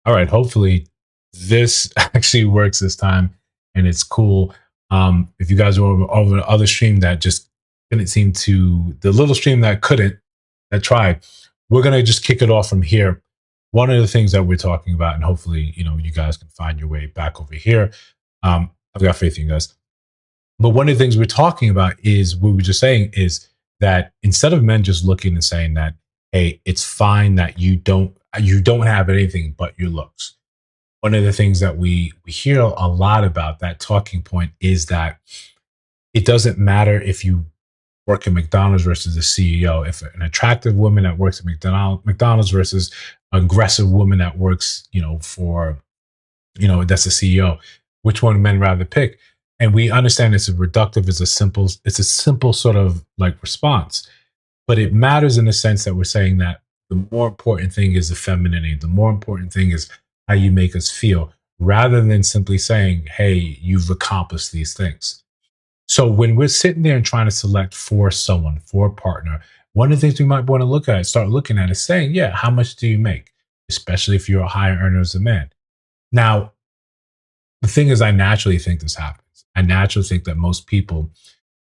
All right, hopefully this actually works this time and it's cool. If you guys were over the other stream that just couldn't seem to, the little stream that couldn't, that tried, we're gonna just kick it off from here. One of the things that we're talking about, and hopefully, you guys can find your way back over here. I've got faith in you guys. But one of the things we're talking about is what we were just saying is that instead of men just looking and saying that, hey, it's fine that you don't have anything but your looks. One of the things that we hear a lot about that talking point is that it doesn't matter if you work at McDonald's versus the CEO. If an attractive woman that works at McDonald's versus an aggressive woman that works, that's the CEO, which one men rather pick? And we understand it's it's a simple sort of like response, but it matters in the sense that we're saying that the more important thing is the femininity. The more important thing is how you make us feel, rather than simply saying, hey, you've accomplished these things. So when we're sitting there and trying to select for someone, for a partner, one of the things we might want to start looking at is saying, yeah, how much do you make? Especially if you're a higher earner as a man. Now, the thing is, I naturally think this happens. I naturally think that most people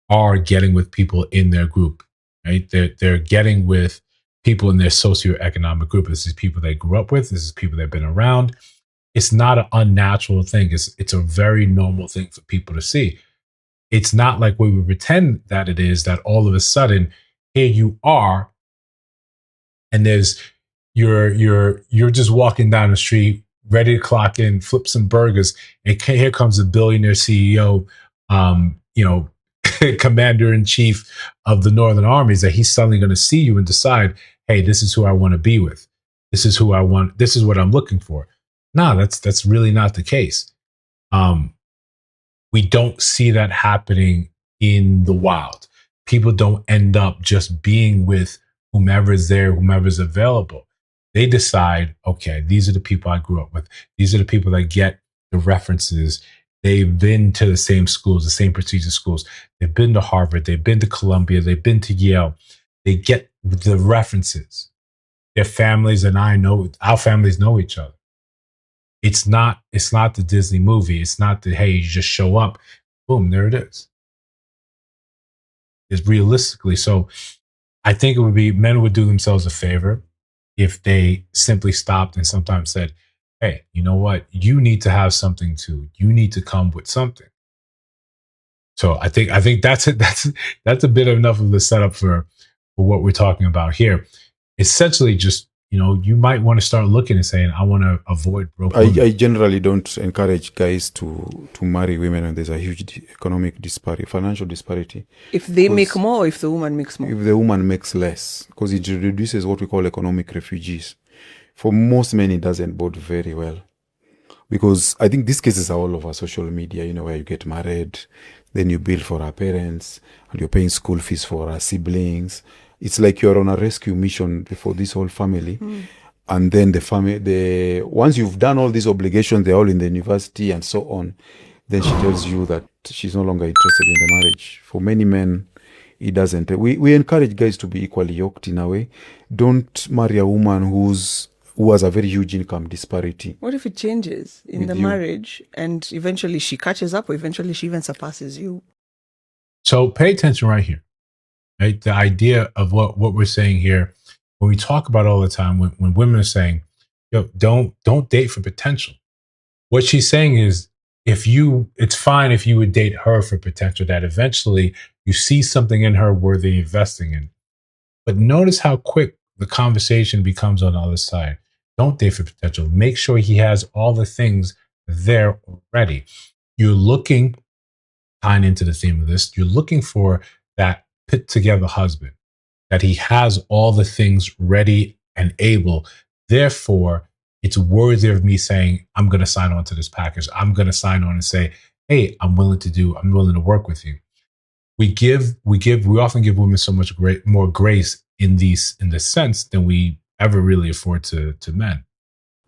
are getting with people in their group, right? They're getting with people in their socioeconomic group. This is people they grew up with. This is people they've been around. It's not an unnatural thing. It's a very normal thing for people to see. It's not like we would pretend that it is, that all of a sudden here you are, and you're just walking down the street, ready to clock in, flip some burgers, and here comes the billionaire CEO, commander in chief of the Northern Armies, that he's suddenly going to see you and decide, hey, this is who I want to be with. This is who I want. This is what I'm looking for. No, that's really not the case. We don't see that happening in the wild. People don't end up just being with whomever is there, whomever's available. They decide, okay, these are the people I grew up with. These are the people that get the references. They've been to the same schools, the same prestigious schools. They've been to Harvard. They've been to Columbia. They've been to Yale. They get the references. Their families and our families know each other. It's not the Disney movie. It's not the, hey, you just show up, boom, there it is. It's realistically. So I think men would do themselves a favor if they simply stopped and sometimes said, hey, you know what? You need to have something too. You need to come with something. So I think that's it. That's a bit enough of the setup for what we're talking about here. Essentially, just you might want to start looking and saying, I want to avoid broke women. I generally don't encourage guys to marry women when there's a huge economic disparity, financial disparity. If they make more, or if the woman makes more? If the woman makes less, because it reduces what we call economic refugees. For most men, it doesn't bode very well. Because I think these cases are all over social media, where you get married, then you bill for our parents, and you're paying school fees for our siblings. It's like you're on a rescue mission for this whole family. And then once you've done all these obligations, they're all in the university and so on, then she tells you that she's no longer interested in the marriage. For many men, it doesn't. We encourage guys to be equally yoked in a way. Don't marry a woman who has a very huge income disparity. What if it changes in the marriage and eventually she catches up, or eventually she even surpasses you? So pay attention right here. Right? The idea of what we're saying here, when we talk about all the time, when women are saying, don't date for potential. What she's saying is, it's fine if you would date her for potential, that eventually you see something in her worthy investing in. But notice how quick the conversation becomes on the other side. Don't date for potential. Make sure he has all the things there already. You're looking, tying into the theme of this, you're looking for that put together husband, that he has all the things ready and able. Therefore, it's worthy of me saying, I'm going to sign on to this package. I'm going to sign on and say, hey, I'm willing to work with you. We often give women so much more grace in this sense than we ever really afford to men.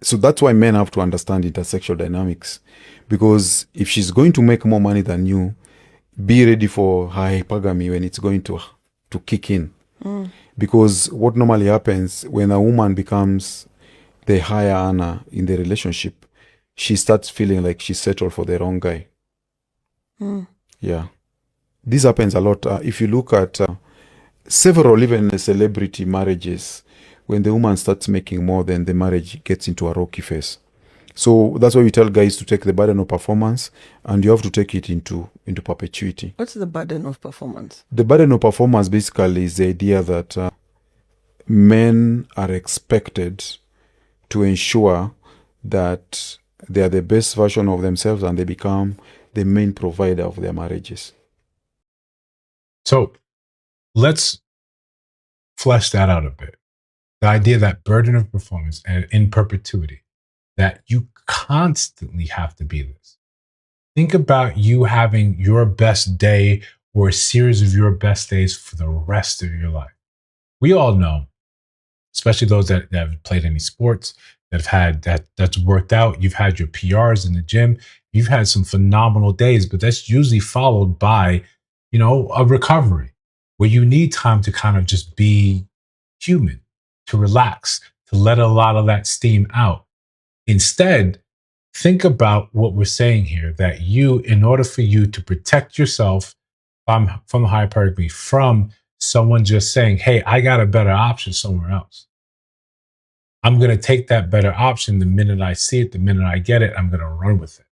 So that's why men have to understand intersexual dynamics, because if she's going to make more money than you, be ready for her hypergamy when it's going to kick in. Because what normally happens when a woman becomes the higher earner in the relationship, she starts feeling like she settled for the wrong guy. Yeah. This happens a lot. If you look at several even celebrity marriages, when the woman starts making more, then the marriage gets into a rocky phase. So that's why we tell guys to take the burden of performance, and you have to take it into perpetuity. What's the burden of performance? The burden of performance basically is the idea that men are expected to ensure that they are the best version of themselves and they become the main provider of their marriages. So let's flesh that out a bit. The idea that burden of performance and in perpetuity, that you constantly have to be this. Think about you having your best day or a series of your best days for the rest of your life. We all know, especially those that have played any sports, that have had that's worked out. You've had your PRs in the gym. You've had some phenomenal days, but that's usually followed by, a recovery where you need time to kind of just be human, to relax, to let a lot of that steam out. Instead, think about what we're saying here, that in order for you to protect yourself from hypergamy, from someone just saying, hey, I got a better option somewhere else. I'm going to take that better option the minute I see it, the minute I get it, I'm going to run with it.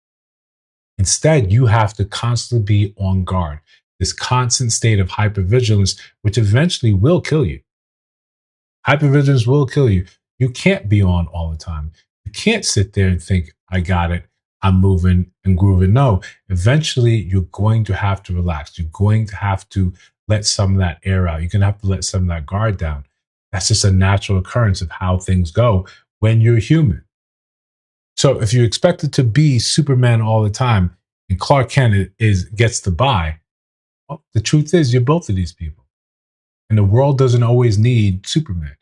Instead, you have to constantly be on guard, this constant state of hypervigilance, which eventually will kill you. Hypervigilance will kill you. You can't be on all the time. You can't sit there and think, I got it, I'm moving and grooving. No, eventually you're going to have to relax. You're going to have to let some of that air out. You're going to have to let some of that guard down. That's just a natural occurrence of how things go when you're human. So if you expect it to be Superman all the time and Clark Kent gets the buy, well, the truth is you're both of these people. And the world doesn't always need Superman.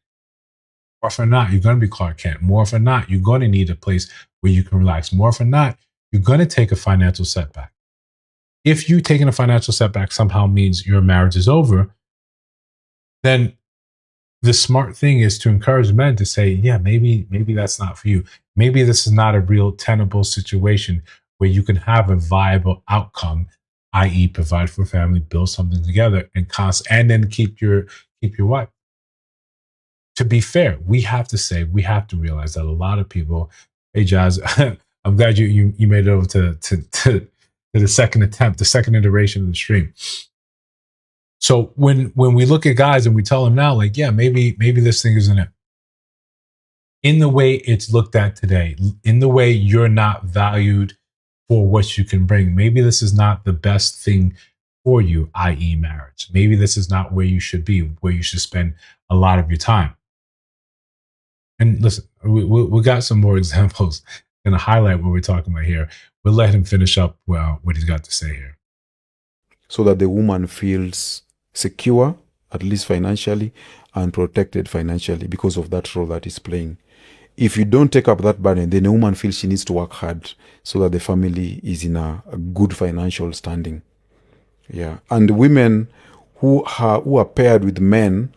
More often than not, you're going to be Clark Kent. More often than not, you're going to need a place where you can relax. More often than not, you're going to take a financial setback. If you taking a financial setback somehow means your marriage is over, then the smart thing is to encourage men to say, yeah, maybe that's not for you. Maybe this is not a real tenable situation where you can have a viable outcome, i.e. provide for a family, build something together, and then keep your wife. To be fair, we have to realize that a lot of people, hey Jazz, I'm glad you made it over to the second attempt, the second iteration of the stream. So when we look at guys and we tell them now, like, yeah, maybe this thing isn't it. In the way it's looked at today, in the way you're not valued for what you can bring, maybe this is not the best thing for you, i.e. marriage. Maybe this is not where you should be, where you should spend a lot of your time. And listen, we got some more examples going to highlight what we're talking about here. We'll let him finish up what he's got to say here. So that the woman feels secure, at least financially, and protected financially because of that role that he's playing. If you don't take up that burden, then a woman feels she needs to work hard so that the family is in a good financial standing. Yeah. And women who are paired with men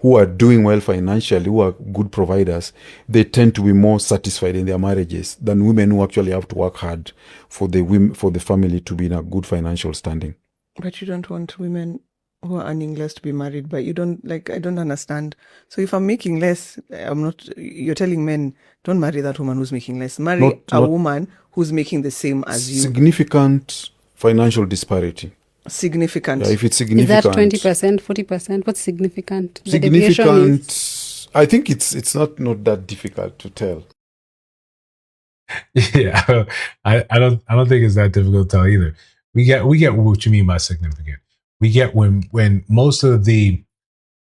who are doing well financially, who are good providers, they tend to be more satisfied in their marriages than women who actually have to work hard for the family to be in a good financial standing. But you don't want women who are earning less to be married, but you don't, like, I don't understand. So if I'm making less, you're telling men, don't marry that woman who's making less. Marry a woman who's making the same as you. Significant financial disparity. Significant. Yeah, if it's significant. Is that 20%, 40%? What's significant? Significant. I think it's not that difficult to tell. Yeah, I don't think it's that difficult to tell either. We get what you mean by significant. We get when most of the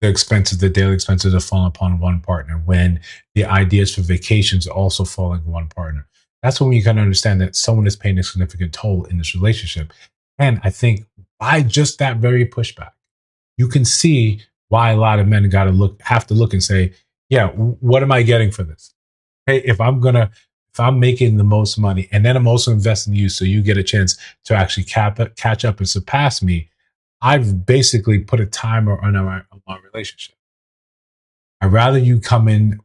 expenses, the daily expenses, are falling upon one partner. When the ideas for vacations are also falling on one partner. That's when you can understand that someone is paying a significant toll in this relationship. And I think by just that very pushback, you can see why a lot of men have to look and say, yeah, what am I getting for this? Hey, if I'm making the most money and then I'm also investing in you so you get a chance to actually catch up and surpass me, I've basically put a timer on our relationship. I'd rather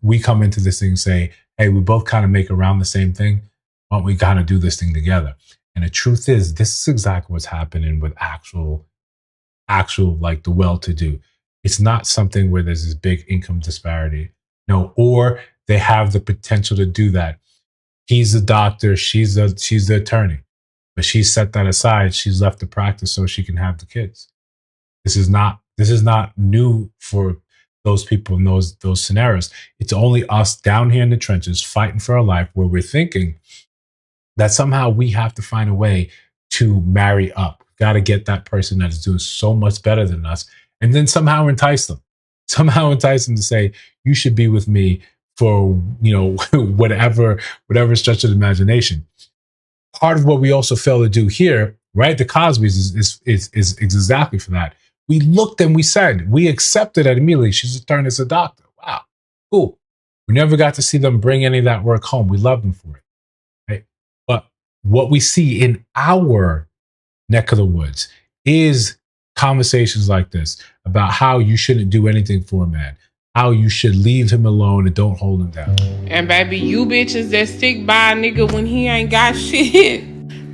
we come into this thing and say, hey, we both kind of make around the same thing. Why don't we kind of do this thing together? And the truth is, this is exactly what's happening with actual like the well-to-do. It's not something where there's this big income disparity. No, or they have the potential to do that. He's the doctor, she's the attorney, but she's set that aside. She's left the practice so she can have the kids. This is not new for those people in those scenarios. It's only us down here in the trenches fighting for our life, where we're thinking that somehow we have to find a way to marry up. Got to get that person that is doing so much better than us, and then somehow entice them. Somehow entice them to say, "You should be with me for whatever stretch of the imagination." Part of what we also fail to do here, right? The Cosby's is exactly for that. We looked and we said, we accepted it immediately. She's a turned as a doctor. Wow, cool. We never got to see them bring any of that work home. We loved them for it, right? But what we see in our neck of the woods is conversations like this about how you shouldn't do anything for a man, how you should leave him alone and don't hold him down. And baby, you bitches that stick by a nigga when he ain't got shit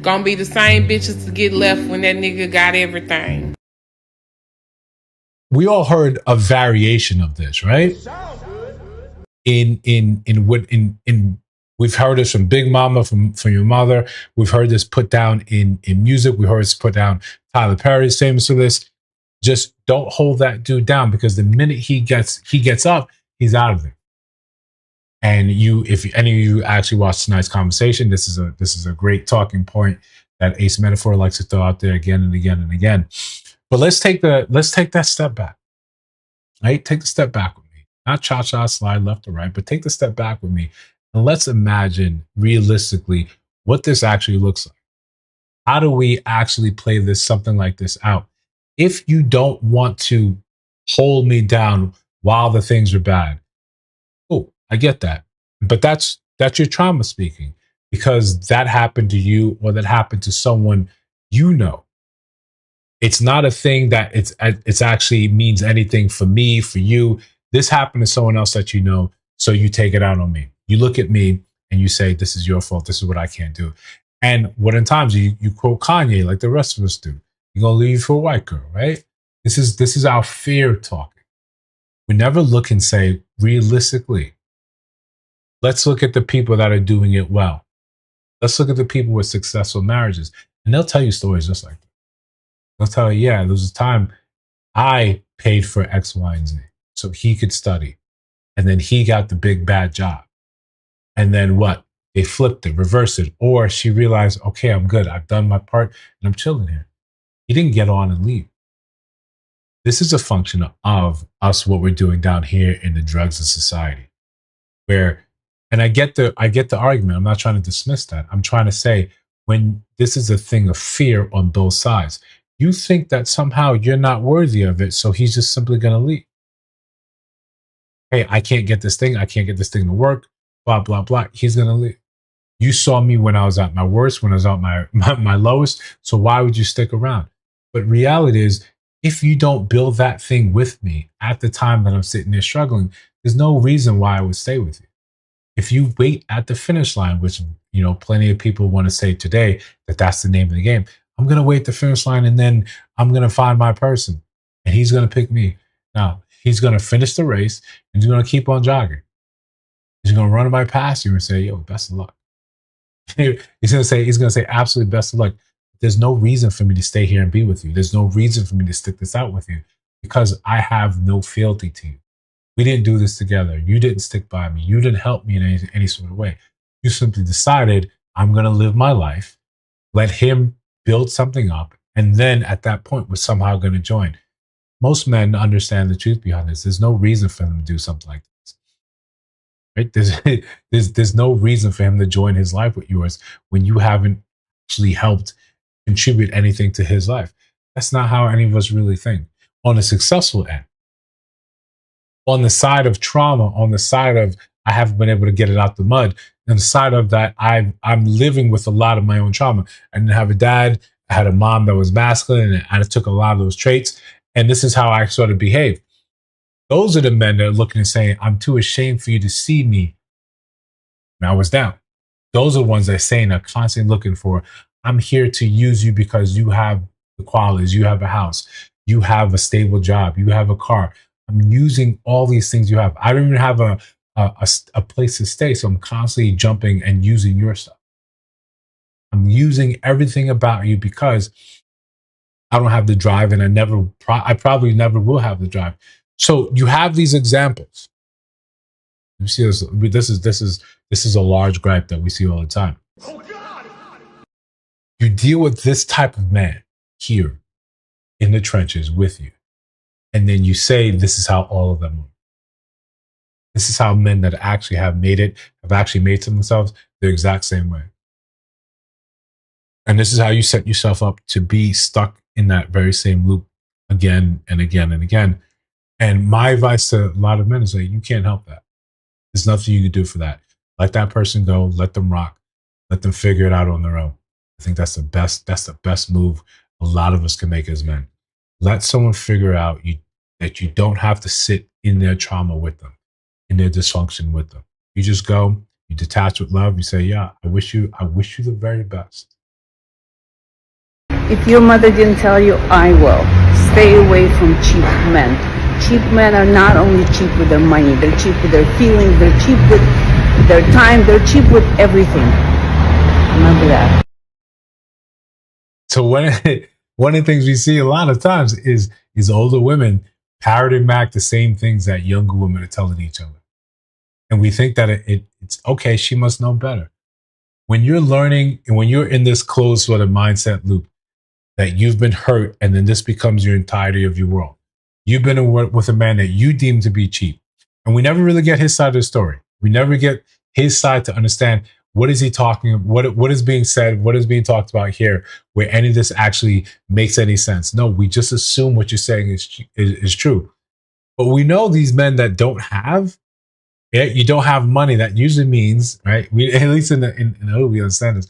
gonna be the same bitches to get left when that nigga got everything. We all heard a variation of this, right? In we've heard this from Big Mama, from your mother. We've heard this put down in music. We heard this put down. Tyler Perry, famous for this. Just don't hold that dude down, because the minute he gets up, he's out of there. And if any of you actually watched tonight's conversation, this is a great talking point that Ace Metaphor likes to throw out there again and again and again. But let's take that step back. Right? Take the step back with me. Not cha-cha slide left or right, but take the step back with me. And let's imagine realistically what this actually looks like. How do we actually play something like this out? If you don't want to hold me down while the things are bad, oh, I get that. But that's your trauma speaking, because that happened to you or that happened to someone you know. It's not a thing that it's actually means anything for me, for you. This happened to someone else that you know, so you take it out on me. You look at me and you say, this is your fault. This is what I can't do. And what in times you quote Kanye like the rest of us do. You're going to leave for a white girl, right? This is our fear talking. We never look and say, realistically, let's look at the people that are doing it well. Let's look at the people with successful marriages. And they'll tell you stories just like that. They'll tell you, yeah, there was a time I paid for X, Y, and Z so he could study. And then he got the big bad job. And then what? They flipped it, reversed it. Or she realized, okay, I'm good. I've done my part and I'm chilling here. He didn't get on and leave. This is a function of us, what we're doing down here in the drugs of society. Where, and I get the argument. I'm not trying to dismiss that. I'm trying to say, when this is a thing of fear on both sides, you think that somehow you're not worthy of it, so he's just simply going to leave. Hey, I can't get this thing. I can't get this thing to work. Blah, blah, blah. He's going to leave. You saw me when I was at my worst, when I was at my lowest. So why would you stick around? But reality is, if you don't build that thing with me at the time that I'm sitting there struggling, there's no reason why I would stay with you. If you wait at the finish line, which, plenty of people want to say today that that's the name of the game. I'm going to wait the finish line and then I'm going to find my person and he's going to pick me. Now, he's going to finish the race and he's going to keep on jogging. He's going to run by past you and say, yo, best of luck. He's going to say absolutely best of luck. There's no reason for me to stay here and be with you. There's no reason for me to stick this out with you because I have no fealty to you. We didn't do this together. You didn't stick by me. You didn't help me in any sort of way. You simply decided, I'm going to live my life, let him build something up, and then at that point, we're somehow going to join. Most men understand the truth behind this. There's no reason for them to do something like this. Right? There's no reason for him to join his life with yours when you haven't actually helped contribute anything to his life. That's not how any of us really think. On a successful end, on the side of trauma, on the side of I haven't been able to get it out the mud, on the side of that I'm living with a lot of my own trauma. I didn't have a dad. I had a mom that was masculine, and I took a lot of those traits. And this is how I sort of behave. Those are the men that are looking and saying, I'm too ashamed for you to see me Now it's down. Those are the ones that saying are constantly looking for, I'm here to use you because you have the qualities, you have a house, you have a stable job, you have a car. I'm using all these things you have. I don't even have a place to stay, so I'm constantly jumping and using your stuff. I'm using everything about you because I don't have the drive, and I probably never will have the drive. So you have these examples. You see this is a large gripe that we see all the time. You deal with this type of man here in the trenches with you, and then you say this is how all of them are. This is how men that actually have made it, have actually made to themselves, the exact same way. And this is how you set yourself up to be stuck in that very same loop again and again and again. And my advice to a lot of men is like, you can't help that. There's nothing you can do for that. Let that person go, let them rock, let them figure it out on their own. I think that's the best move a lot of us can make as men. Let someone figure out that you don't have to sit in their trauma with them, in their dysfunction with them. You just go, you detach with love, you say, yeah, I wish you the very best. If your mother didn't tell you, I will. Stay away from cheap men. Cheap men are not only cheap with their money, they're cheap with their feelings, they're cheap with their time, they're cheap with everything. Remember that. So one of the things we see a lot of times is older women parroting back the same things that younger women are telling each other. And we think that it's okay, she must know better. When you're learning and when you're in this closed sort of mindset loop, that you've been hurt and then this becomes your entirety of your world. You've been with a man that you deem to be cheap. And we never really get his side of the story. We never get his side to understand what is he talking, what is being said, what is being talked about here, where any of this actually makes any sense. No, we just assume what you're saying is true. But we know these men that don't have, you don't have money. That usually means, right? At least in the hood, we understand this.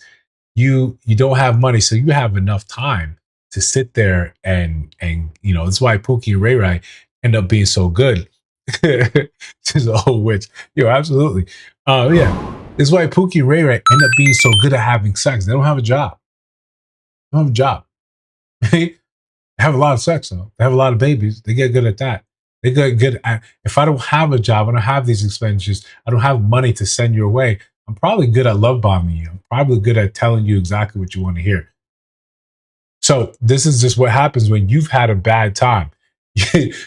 You don't have money, so you have enough time to sit there and that's why Pookie and Ray Ray end up being so good. She's an old witch. Absolutely. Yeah. This is why Pookie and Ray Ray end up being so good at having sex. They don't have a job. They don't have a job. They have a lot of sex though. They have a lot of babies. They get good at that. They get good at, if I don't have a job, I don't have these expenditures, I don't have money to send your way, I'm probably good at love bombing you. I'm probably good at telling you exactly what you want to hear. So this is just what happens when you've had a bad time.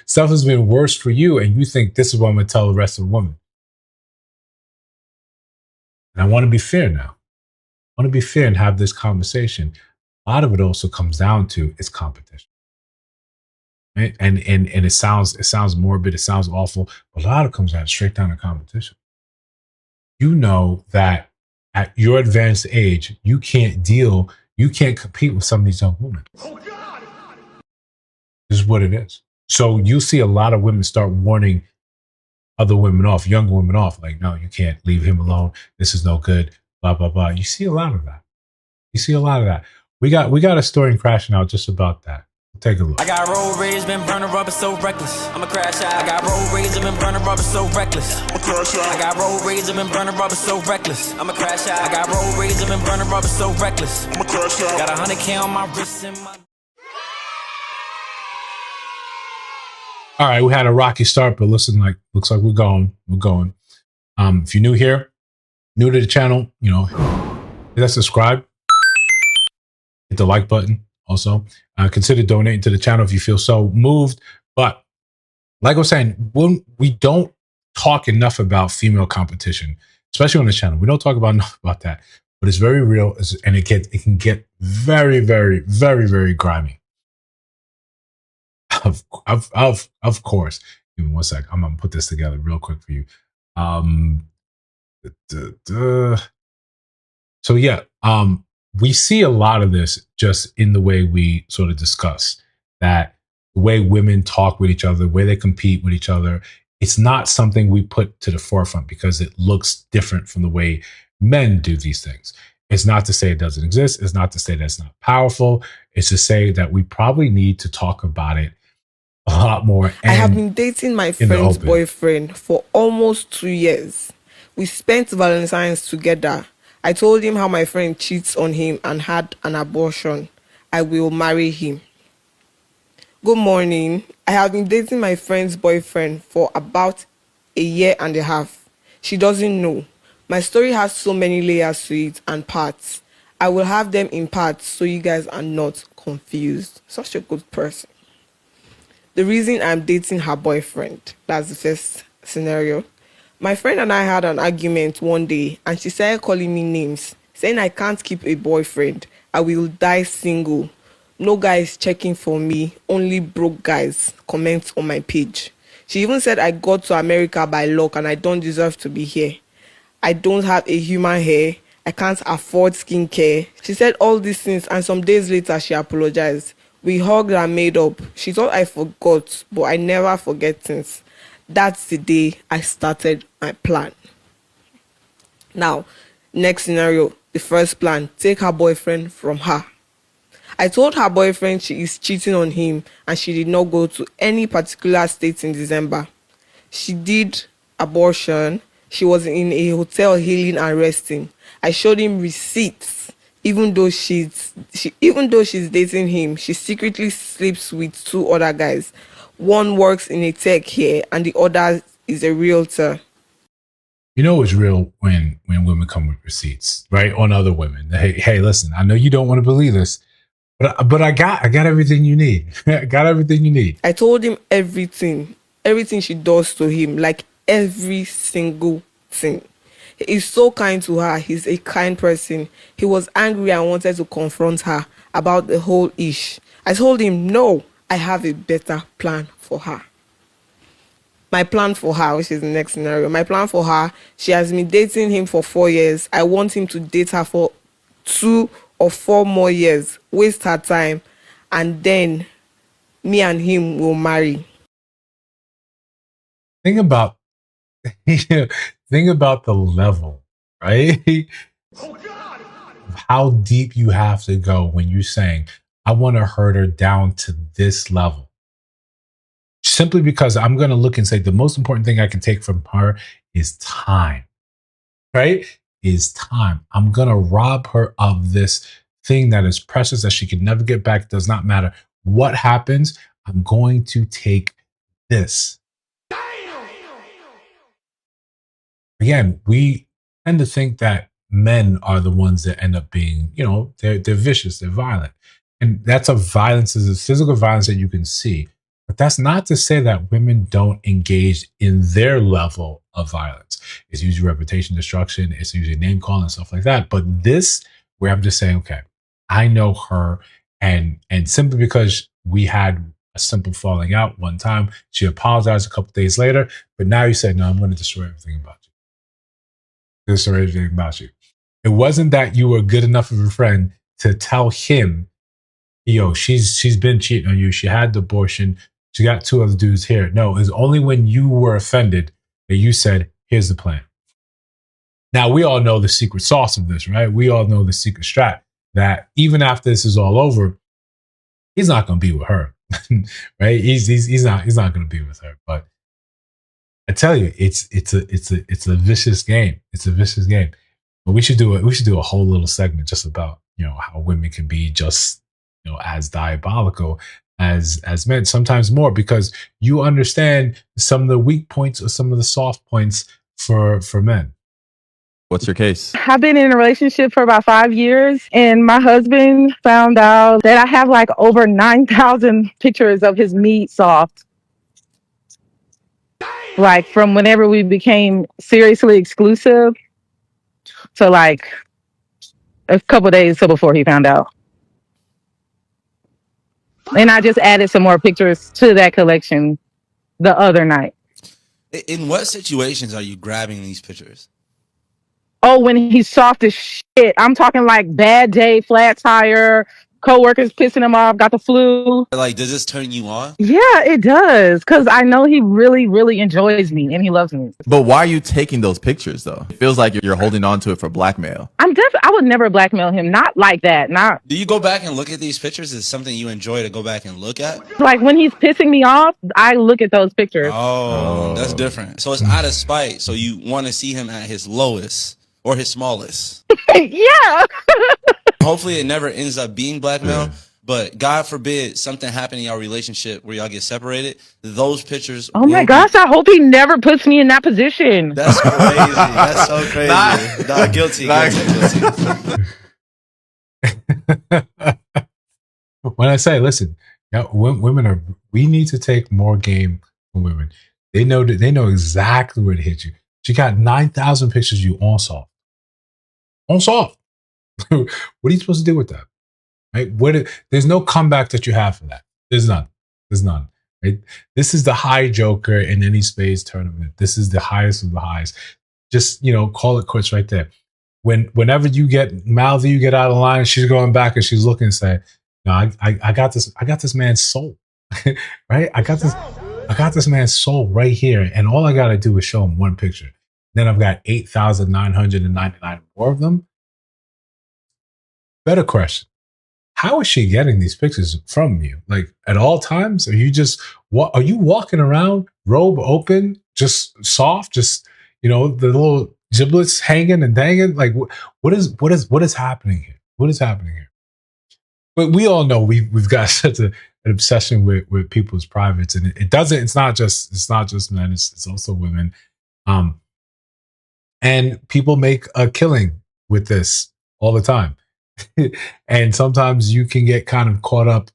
Stuff has been worse for you, and you think this is what I'm going to tell the rest of the women. And I want to be fair now. I want to be fair and have this conversation. A lot of it also comes down to it's competition. Right? And it sounds morbid, it sounds awful, but a lot of it comes straight down to competition. You know that at your advanced age, you can't compete with some of these young women. This is what it is. So you see a lot of women start warning other women off, younger women off, like, no, you can't leave him alone. This is no good, blah, blah, blah. You see a lot of that. We got a story in Crashing Out just about that. Take a look. I got road rage, been burning rubber so reckless. I'm a crash out. I got road rage, been burning rubber so reckless. I'm a crash out. I got road rage, been burning rubber so reckless. I'm a crash out. I got road rage, been burning rubber so reckless. I'm a crash out. Got 100K on my wrist and my. All right, we had a rocky start, but looks like we're going. If you're new here, new to the channel, hit that subscribe, hit the like button. Also, consider donating to the channel if you feel so moved. But like I was saying, we don't talk enough about female competition, especially on the channel. We don't talk enough about that, but it's very real, and it can get very, very, very, very grimy. Of course. Give me 1 sec. I'm gonna put this together real quick for you. So yeah, we see a lot of this just in the way we sort of discuss that, the way women talk with each other, the way they compete with each other. It's not something we put to the forefront because it looks different from the way men do these things. It's not to say it doesn't exist. It's not to say that it's not powerful. It's to say that we probably need to talk about it a lot more. I have been dating my friend's boyfriend for almost 2 years. We spent Valentine's together. I told him how my friend cheats on him and had an abortion. I will marry him. Good morning. I have been dating my friend's boyfriend for about a year and a half. She doesn't know. My story has so many layers to it and parts. I will have them in parts so you guys are not confused. Such a good person. The reason I'm dating her boyfriend. That's the first scenario. My friend and I had an argument one day and she started calling me names, saying I can't keep a boyfriend. I will die single. No guys checking for me, only broke guys comment on my page. She even said I got to America by luck and I don't deserve to be here. I don't have a human hair. I can't afford skincare. She said all these things and some days later she apologized. We hugged and made up. She thought I forgot, but I never forget things. That's the day I started my plan. Now, next scenario, the first plan, take her boyfriend from her. I told her boyfriend she is cheating on him and she did not go to any particular state in December. She did abortion. She was in a hotel healing and resting. I showed him receipts. Even though she's dating him, she secretly sleeps with two other guys. One works in a tech here and the other is a realtor. You know it's real when women come with receipts, right? On other women. Hey, listen, I know you don't want to believe this, but I got everything you need. I got everything you need. I told him everything she does to him, like every single thing. He is so kind to her. He's a kind person. He was angry and wanted to confront her about the whole ish. I told him, no, I have a better plan for her. My plan for her, which is the next scenario. My plan for her, she has been dating him for 4 years. I want him to date her for 2 or 4 more years, waste her time, and then me and him will marry. Think about the level, right? Of how deep you have to go when you're saying, I want to hurt her down to this level. Simply because I'm going to look and say the most important thing I can take from her is time, right? Is time. I'm going to rob her of this thing that is precious that she can never get back. It does not matter what happens. I'm going to take this. Again, we tend to think that men are the ones that end up being, they're vicious, they're violent. And that's a violence, is a physical violence that you can see. But that's not to say that women don't engage in their level of violence. It's usually reputation destruction, it's usually name calling and stuff like that. But this, where I'm just saying, okay, I know her, and simply because we had a simple falling out one time, she apologized a couple days later, but now you say, no, I'm going to destroy everything about you. Destroy everything about you. It wasn't that you were good enough of a friend to tell him, yo, she's been cheating on you. She had the abortion. She got 2 other dudes here. No, it's only when you were offended that you said, here's the plan. Now, we all know the secret sauce of this, right? We all know the secret strat that even after this is all over, he's not going to be with her, right? He's not going to be with her. But I tell you, it's a vicious game. It's a vicious game. But we should do a whole little segment just about, how women can be just, as diabolical as men, sometimes more, because you understand some of the weak points or some of the soft points for men. What's your case? I've been in a relationship for about 5 years, and my husband found out that I have like over 9,000 pictures of his meat soft. Like from whenever we became seriously exclusive to like a couple days before he found out. And I just added some more pictures to that collection the other night. In what situations are you grabbing these pictures? Oh, when he's soft as shit. I'm talking like bad day, flat tire, coworkers pissing him off, got the flu. Like, does this turn you on? Yeah, it does. Because I know he really, really enjoys me and he loves me. But why are you taking those pictures though? It feels like you're holding on to it for blackmail. I would never blackmail him. Not like that. Not Do you go back and look at these pictures? Is it something you enjoy to go back and look at? like when he's pissing me off, I look at those pictures. Oh, that's different. So it's out of spite. So you want to see him at his lowest or his smallest. Yeah. Hopefully it never ends up being blackmail. But God forbid something happen in your relationship where y'all get separated. Those pictures. Oh my gosh, I hope he never puts me in that position. That's crazy. That's so crazy. Nah, guilty. When I say, listen, women are, we need to take more game from women. They know exactly where to hit you. She got 9,000 pictures you on soft. On soft. What are you supposed to do with that? Right? There's no comeback that you have for that. There's none. Right? This is the high joker in any spades tournament. This is the highest of the highs. Just, call it quits right there. Whenever you get mouthy, you get out of line, she's going back and she's looking and saying, no, I got this man's soul. Right? I got this man's soul right here. And all I got to do is show him one picture. Then I've got 8,999 more of them. Better question. How is she getting these pictures from you? Like at all times? Are you walking around, robe open, just soft, just, the little giblets hanging and danging? Like what is happening here? What is happening here? But we all know we've got such an obsession with people's privates, and it's not just men, it's also women. And people make a killing with this all the time. And sometimes you can get kind of caught up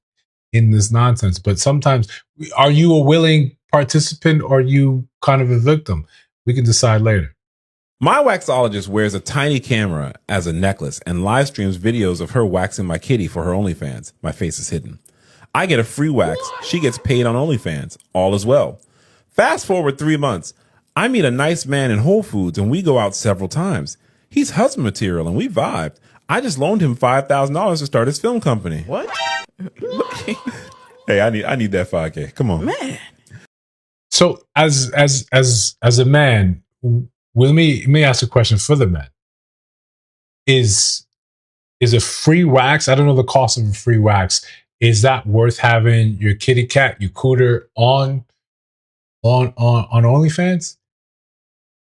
in this nonsense. But sometimes, are you a willing participant or are you kind of a victim? We can decide later. My waxologist wears a tiny camera as a necklace and live streams videos of her waxing my kitty for her OnlyFans. My face is hidden. I get a free wax. She gets paid on OnlyFans. All is well. Fast forward 3 months. I meet a nice man in Whole Foods and we go out several times. He's husband material and we vibed. I just loaned him $5,000 to start his film company. What? Hey, I need that 5K. Come on, man. So as a man, let me ask a question for the men. Is a free wax? I don't know the cost of a free wax. Is that worth having your kitty cat, your cooter on OnlyFans?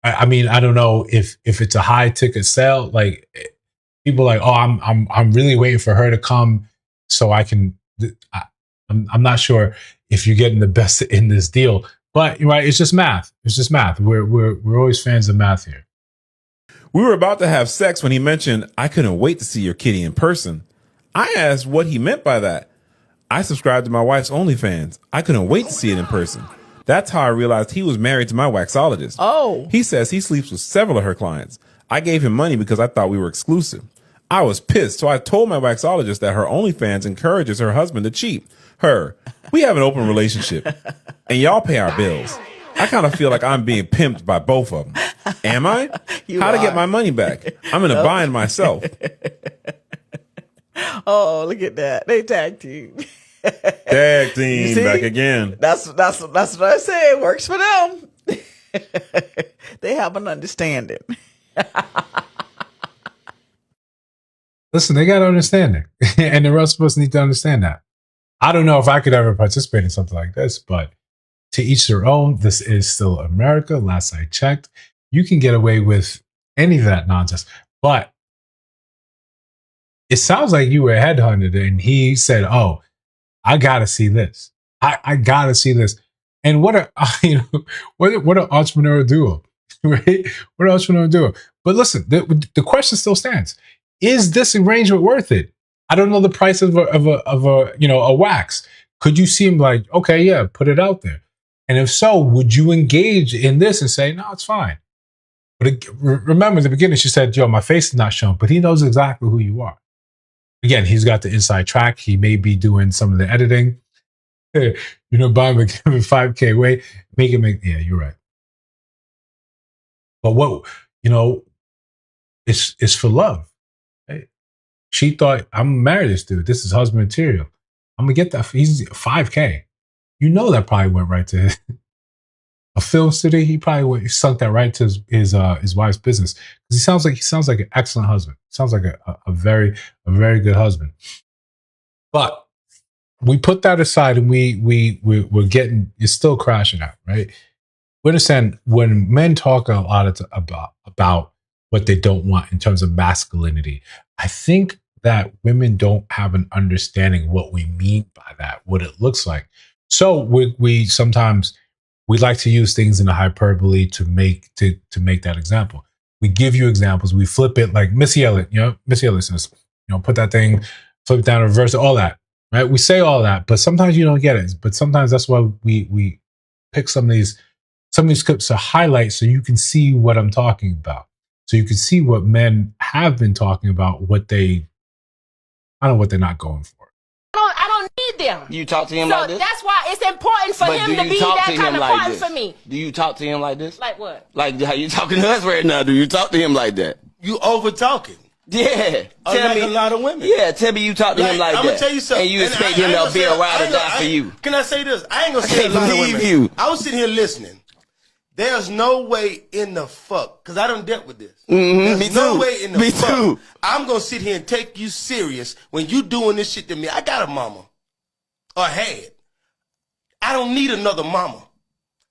I mean, I don't know if it's a high ticket sale. Like people are like, oh, I'm really waiting for her to come so I can. I'm not sure if you're getting the best in this deal, but right, it's just math. It's just math. We're always fans of math here. We were about to have sex when he mentioned, I couldn't wait to see your kitty in person. I asked what he meant by that. I subscribed to my wife's OnlyFans. I couldn't wait to see it in person. That's how I realized he was married to my waxologist. Oh. He says he sleeps with several of her clients. I gave him money because I thought we were exclusive. I was pissed, so I told my waxologist that her OnlyFans encourages her husband to cheat. We have an open relationship, and y'all pay our bills. I kind of feel like I'm being pimped by both of them. Am I? How to get my money back? I'm in a bind myself. Oh, look at that. They tag team. Tag team back again. That's what I say. It works for them. They have an understanding. Listen, they got to understand it. And the rest of us need to understand that. I don't know if I could ever participate in something like this, but to each their own. This is still America. Last I checked, you can get away with any of that nonsense. But it sounds like you were headhunted and he said, oh, I got to see this. I got to see this. And what an entrepreneurial duo, right? What an entrepreneurial duo. But listen, the question still stands. Is this arrangement worth it? I don't know the price of a wax. Could you see him like, okay, yeah, put it out there? And if so, would you engage in this and say, no, it's fine? But remember, in the beginning, she said, yo, my face is not shown, but he knows exactly who you are. Again, he's got the inside track. He may be doing some of the editing. Buy him a 5K way, yeah, you're right. But what, it's for love. Right? She thought, I'm gonna marry this dude. This is husband material. I'm gonna get that. He's $5K. You know that probably went right to a film studio. He probably sunk that right to his wife's business because he sounds like an excellent husband. Sounds like a very good husband. But we put that aside and we're getting, it's still crashing out, right? We understand when men talk a lot about what they don't want in terms of masculinity. I think that women don't have an understanding what we mean by that, what it looks like. So we sometimes we like to use things in a hyperbole to make that example. We give you examples. We flip it like Missy Elliott. Missy Elliott says, put that thing, flip it down, reverse it, all that. Right? We say all that, but sometimes you don't get it. But sometimes that's why we pick some of these clips to highlight so you can see what I'm talking about. So you can see what men have been talking about, what they're not going for. I don't need them. You talk to him like this? That's why it's important for him to be that kind of partner for me. Do you talk to him like this? Like what? Like how you talking to us right now? Do you talk to him like that? You over talking. Yeah. Tell me a lot of women. Yeah, tell me you talk to him like that. I'm gonna tell you something. And you expect him to be a ride or die for you. Can I say this? I ain't gonna say a lot of women. You. I was sitting here listening. There's no way in the fuck, because I done dealt with this. Mm-hmm. There's no way in the fuck. I'm going to sit here and take you serious when you doing this shit to me. I got a mama. Or had. I don't need another mama.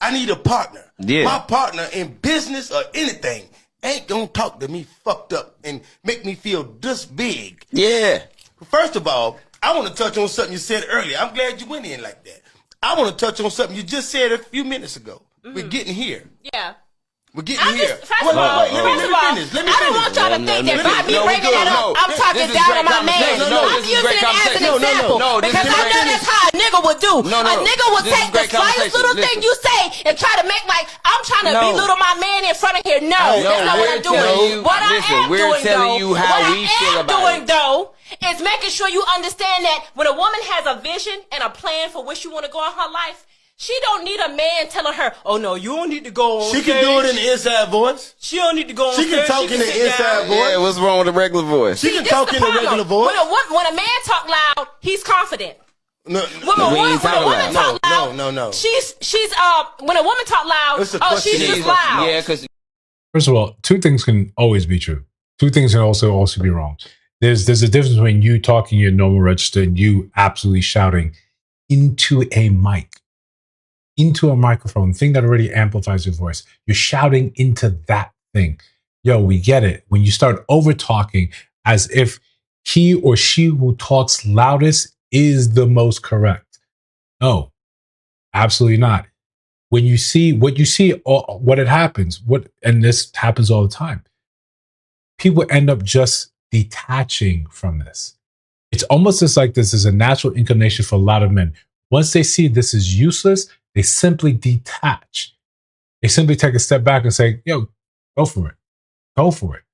I need a partner. Yeah. My partner in business or anything ain't going to talk to me fucked up and make me feel this big. Yeah. First of all, I want to touch on something you said earlier. I'm glad you went in like that. I want to touch on something you just said a few minutes ago. We're getting here. Yeah. We're getting here. First of all, I don't want y'all to think that by me bringing that up, I'm talking down on my man. I'm using it as an example because I know that's how a nigga would do. A nigga would take the slightest little thing you say and try to make like I'm trying to belittle my man in front of here. No, that's not what I'm doing. What I am doing though is making sure you understand that when a woman has a vision and a plan for where she want to go in her life, she don't need a man telling her, oh no, you don't need to go on stage. She can do it in the inside voice. She don't need to go on stage. She can talk in the inside voice. Yeah, what's wrong with the regular voice? She can talk in the regular voice. When a man talk loud, he's confident. No. When a woman talk loud, no. She's when a woman talk loud, she's just loud. Yeah, because first of all, two things can always be true. Two things can also be wrong. There's a difference between you talking your normal register and you absolutely shouting into a mic. Into a microphone, thing that already amplifies your voice. You're shouting into that thing. Yo, we get it. When you start over talking as if he or she who talks loudest is the most correct. No, absolutely not. When you see what it happens, and this happens all the time, people end up just detaching from this. It's almost as like this is a natural inclination for a lot of men. Once they see this is useless, they simply detach. They simply take a step back and say, yo, go for it. Go for it.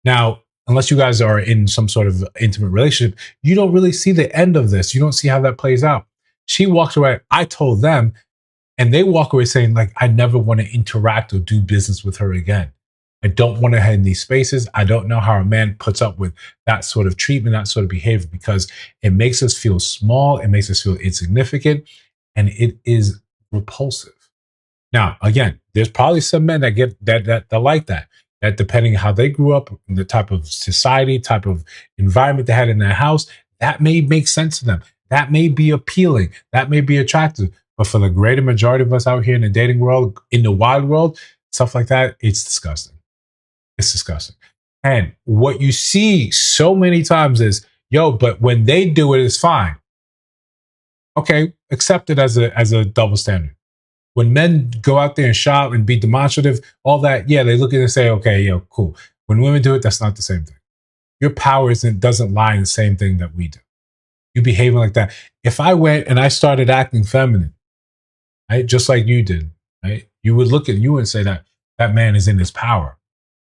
Now, unless you guys are in some sort of intimate relationship, you don't really see the end of this. You don't see how that plays out. She walks away. I told them, and they walk away saying, like, I never want to interact or do business with her again. I don't want to head in these spaces. I don't know how a man puts up with that sort of treatment, that sort of behavior, because it makes us feel small. It makes us feel insignificant. And it is repulsive. Now, again, there's probably some men that get that like that depending on how they grew up, the type of society, type of environment they had in their house, that may make sense to them. That may be appealing. That may be attractive. But for the greater majority of us out here in the dating world, in the wild world, stuff like that, it's disgusting. It's disgusting. And what you see so many times is, yo, but when they do it, it's fine. Okay, accept it as a double standard. When men go out there and shout and be demonstrative, all that, yeah, they look at it and say, okay, yo, cool. When women do it, that's not the same thing. Your power doesn't lie in the same thing that we do. You behaving like that. If I went and I started acting feminine, right, just like you did, right, you would look at you and say that man is in his power.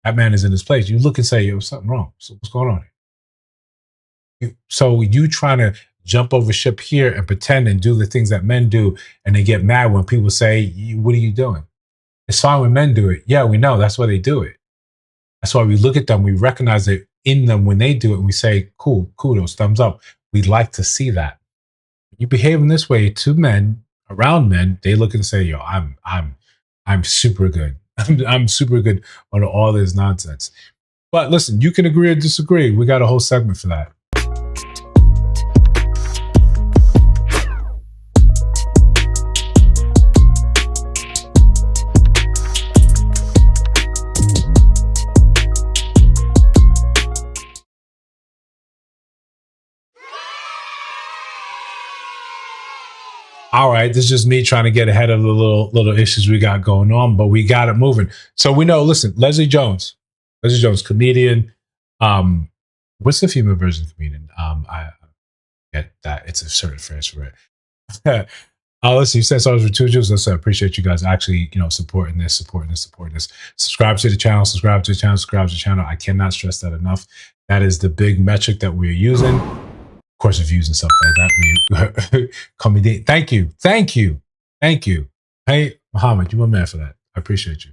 That man is in his place. You look and say, yo, something wrong. So what's going on here? So you trying to jump over ship here and pretend and do the things that men do, and they get mad when people say, what are you doing? It's fine when men do it. Yeah, we know. That's why they do it. That's why we look at them. We recognize that in them when they do it. And we say, cool, kudos, thumbs up. We'd like to see that. You behave in this way to men, around men, they look and say, yo, I'm super good. I'm super good on all this nonsense. But listen, you can agree or disagree. We got a whole segment for that. All right, this is just me trying to get ahead of the little issues we got going on, but we got it moving. So we know, listen, Leslie Jones, comedian. What's the female version of comedian? I get that it's a certain phrase for it. Listen, you said songs for two Jews. Listen, I appreciate you guys actually, supporting this. Subscribe to the channel. I cannot stress that enough. That is the big metric that we're using. Of course, views and stuff like that. We thank you. Hey, Muhammad, you're my man for that. I appreciate you.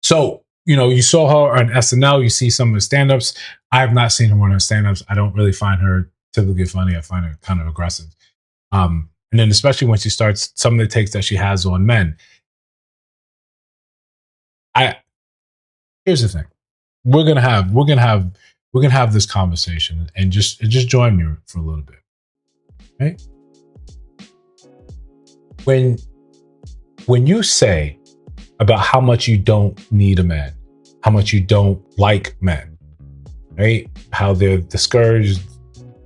So you saw her on SNL. You see some of the stand-ups. I have not seen her on her stand-ups. I don't really find her typically funny. I find her kind of aggressive. And then especially when she starts some of the takes that she has on men. Here's the thing. We're gonna have this conversation and just join me for a little bit. Right? When you say about how much you don't need a man, how much you don't like men, right? How they're discouraged,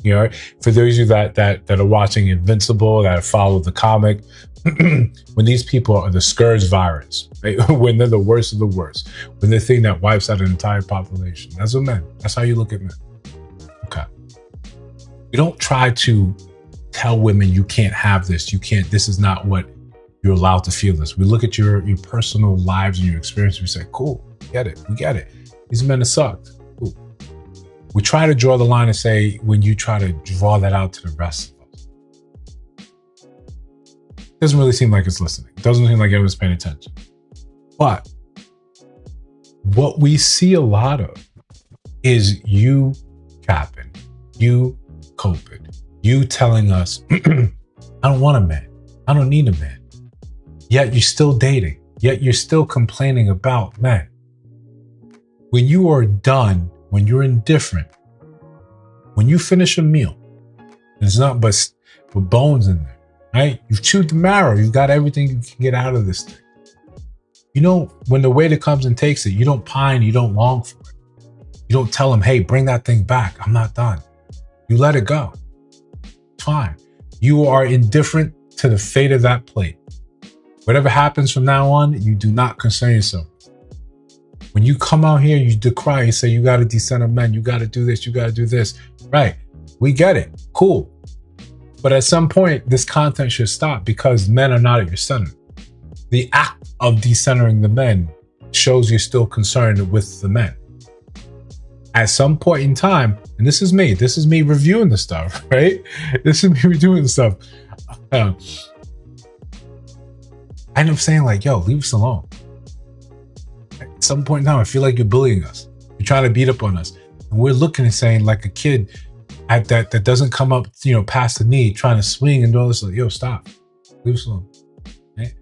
for those of you that are watching Invincible, that have followed the comic, when these people are the scourge virus, right? When they're the worst of the worst, when they're the thing that wipes out an entire population. That's what men. That's how you look at men. Okay. You don't try to tell women you can't have this. You can't. This is not what you're allowed to feel. This. We look at your personal lives and your experience. We say, "Cool, we get it. These men have sucked." Cool. We try to draw the line and say, when you try to draw that out to the rest of us, it doesn't really seem like it's listening. It doesn't seem like everyone's paying attention. But what we see a lot of is you capping, you coping, you telling us, I don't want a man. I don't need a man. Yet you're still dating. Yet you're still complaining about men. When you are done, when you're indifferent, when you finish a meal, there's not but bones in there, right? You've chewed the marrow. You've got everything you can get out of this thing. When the waiter comes and takes it, you don't pine, you don't long for it. You don't tell him, hey, bring that thing back. I'm not done. You let it go. Fine. You are indifferent to the fate of that plate. Whatever happens from now on, you do not concern yourself. When you come out here, you decry, you say, you got to decenter men, you got to do this, you got to do this. Right. We get it. Cool. But at some point, this content should stop because men are not at your center. The act of decentering the men shows you're still concerned with the men. At some point in time, and this is me reviewing the stuff, right? This is me reviewing the stuff. I end up saying like, yo, leave us alone. At some point in time, I feel like you're bullying us. You're trying to beat up on us. And we're looking and saying like a kid at that doesn't come up, past the knee, trying to swing and do all this. Like, yo, stop. Leave us alone. Right?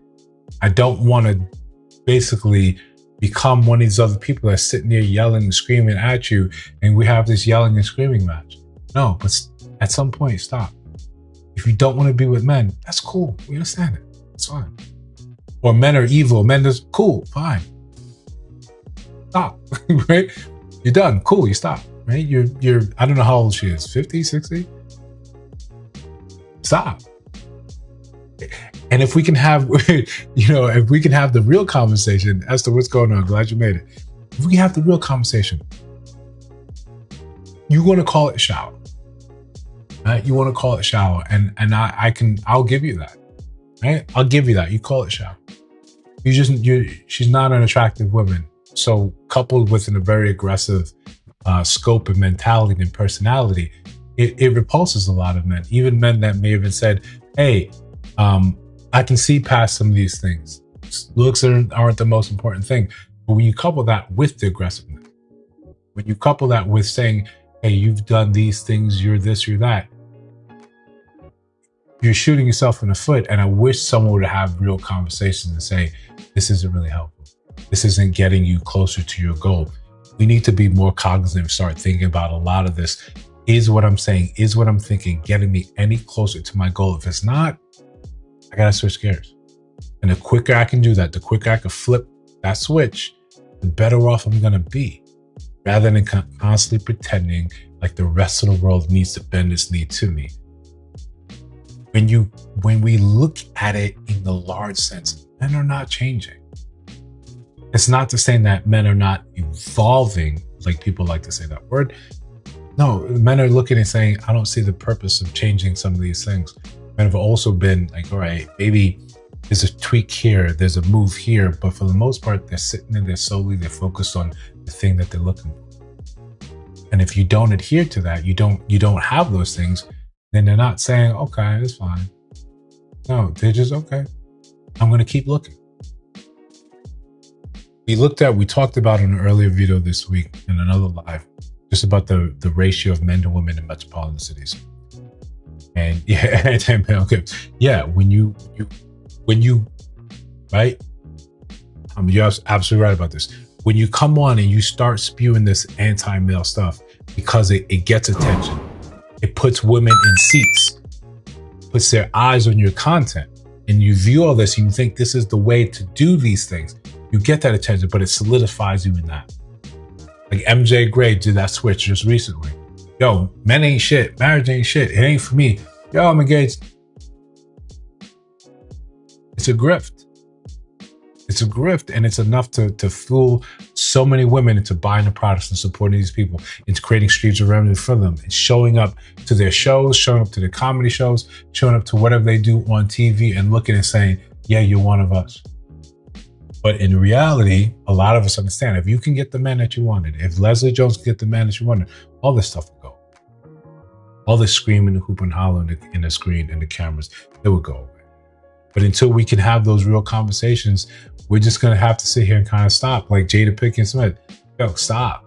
I don't want to basically become one of these other people that's sitting there yelling and screaming at you and we have this yelling and screaming match. No, but at some point, stop. If you don't want to be with men, that's cool. We understand it. It's fine. Or men are evil. Men are cool. Fine. Stop. Right? You're done. Cool. You stop. Right? You're I don't know how old she is. 50, 60? Stop. And if we can have, if we can have the real conversation as to what's going on, glad you made it. If we can have the real conversation, you want to call it shallow. Right? You want to call it shallow. And I'll give you that. Right? I'll give you that. You call it shallow. She's not an attractive woman. So coupled with a very aggressive scope and mentality and personality, it repulses a lot of men, even men that may have said, hey, I can see past some of these things. Looks aren't the most important thing. But when you couple that with the aggressiveness, When you couple that with saying, hey, you've done these things, you're this, you're that, you're shooting yourself in the foot. And I wish someone would have real conversations and say, this isn't really helpful. This isn't getting you closer to your goal. We need to be more cognizant and start thinking about a lot of this. Is what I'm saying, is what I'm thinking getting me any closer to my goal? If it's not, I gotta switch gears. And the quicker I can do that, the quicker I can flip that switch, the better off I'm gonna be. Rather than constantly pretending like the rest of the world needs to bend its knee to me. When we look at it in the large sense, men are not changing. It's not to say that men are not evolving, like people like to say that word. No, men are looking and saying, I don't see the purpose of changing some of these things. Men have also been like, all right, maybe there's a tweak here, there's a move here, but for the most part, they're sitting in there solely, they're focused on the thing that they're looking for. And if you don't adhere to that, you don't have those things, then they're not saying, okay, it's fine. No, they're just, okay, I'm going to keep looking. We talked about in an earlier video this week in another live, just about the ratio of men to women in metropolitan cities. And yeah, okay. Yeah, when you, right? You're absolutely right about this. When you come on and you start spewing this anti-male stuff because it gets attention, it puts women in seats, puts their eyes on your content, and you view all this and you think this is the way to do these things. You get that attention, but it solidifies you in that. Like MJ Gray did that switch just recently. Yo, men ain't shit. Marriage ain't shit. It ain't for me. Yo, I'm engaged. It's a grift. It's a grift, and it's enough to fool so many women into buying the products and supporting these people, into creating streams of revenue for them, and showing up to their shows, showing up to their comedy shows, showing up to whatever they do on TV and looking and saying, yeah, you're one of us. But in reality, a lot of us understand, if you can get the man that you wanted, if Leslie Jones can get the man that you wanted, all this stuff will go. All this screaming, the hoop and holler in the screen and the cameras, it will go away. But until we can have those real conversations, we're just going to have to sit here and kind of stop. Like Jada Pinkett Smith, yo, stop.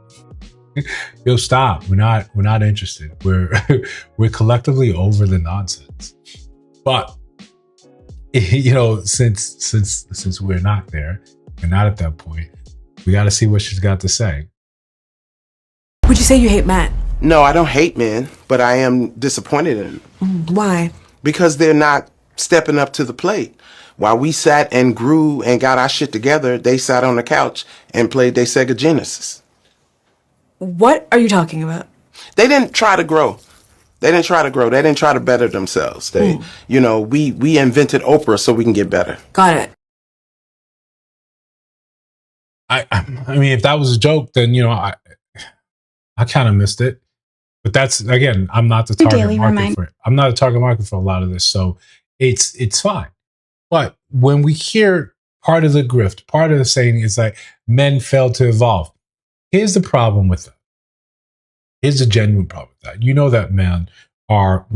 Yo, stop. We're not interested. We're collectively over the nonsense. But since we're not there, we're not at that point, we got to see what she's got to say. Would you say you hate men? No, I don't hate men, but I am disappointed in them. Why? Because they're not stepping up to the plate. While we sat and grew and got our shit together, they sat on the couch and played their Sega Genesis. What are you talking about? They didn't try to grow. They didn't try to better themselves. We invented Oprah so we can get better. Got it. I mean, if that was a joke, then, I kind of missed it. But that's, again, I'm not the target market for it. I'm not a target market for a lot of this. So it's fine. But when we hear part of the grift, part of the saying is like men fail to evolve. Here's the problem with that. Here's the genuine problem with that. You know that men are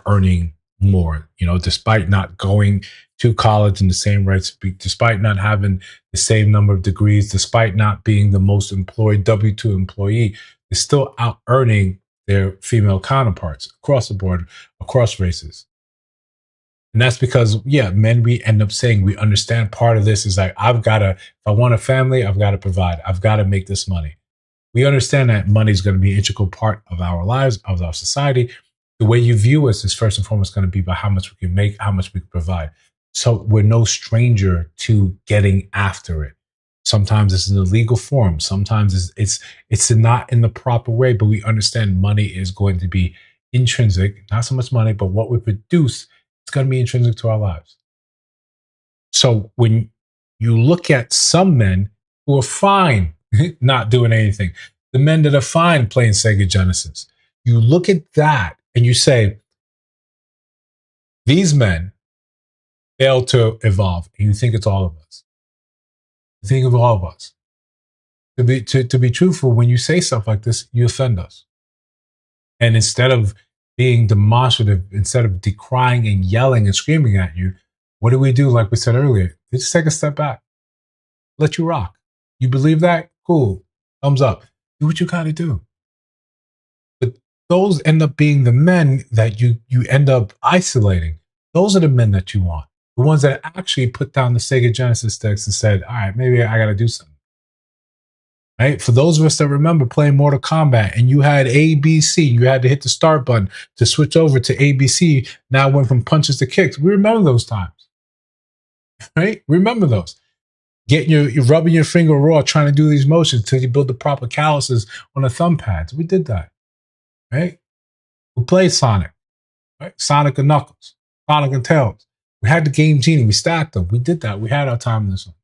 earning more, despite not going to college in the same rates, despite not having the same number of degrees, despite not being the most employed W-2 employee, they're still out earning their female counterparts across the board, across races. And that's because, men, we end up saying we understand part of this is like, if I want a family, I've got to provide. I've got to make this money. We understand that money is going to be an integral part of our lives, of our society. The way you view us is first and foremost going to be by how much we can make, how much we can provide. So we're no stranger to getting after it. Sometimes it's in a legal form. Sometimes it's not in the proper way, but we understand money is going to be intrinsic, not so much money, but what we produce, it's going to be intrinsic to our lives. So when you look at some men who are fine not doing anything, the men that are fine playing Sega Genesis, you look at that and you say, these men fail to evolve, and you think it's all of us. You think of all of us. To be truthful, when you say stuff like this, you offend us. And instead of being demonstrative, instead of decrying and yelling and screaming at you, what do we do? Like we said earlier, we just take a step back. Let you rock. You believe that? Cool. Thumbs up. Do what you got to do. But those end up being the men that you end up isolating. Those are the men that you want. The ones that actually put down the Sega Genesis sticks and said, all right, maybe I got to do something. Right? For those of us that remember playing Mortal Kombat and you had ABC, you had to hit the start button to switch over to ABC. Now went from punches to kicks. We remember those times. Right? Remember those. You're rubbing your finger raw trying to do these motions until you build the proper calluses on the thumb pads. We did that. Right? We played Sonic. Right? Sonic and Knuckles. Sonic and Tails. We had the Game Genie. We stacked them. We did that. We had our time in this one.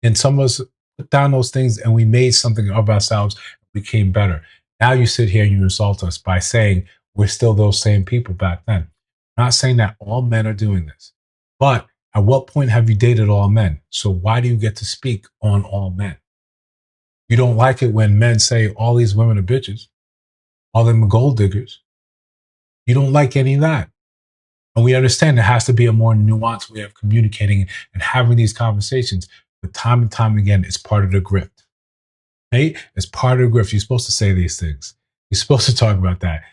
And some of us put down those things and we made something of ourselves, became better. Now you sit here and you insult us by saying we're still those same people back then. I'm not saying that all men are doing this, but at what point have you dated all men? So why do you get to speak on all men? You don't like it when men say all these women are bitches, all them are gold diggers. You don't like any of that. And we understand there has to be a more nuanced way of communicating and having these conversations. But time and time again, it's part of the grift. Right? It's part of the grift. You're supposed to say these things. You're supposed to talk about that.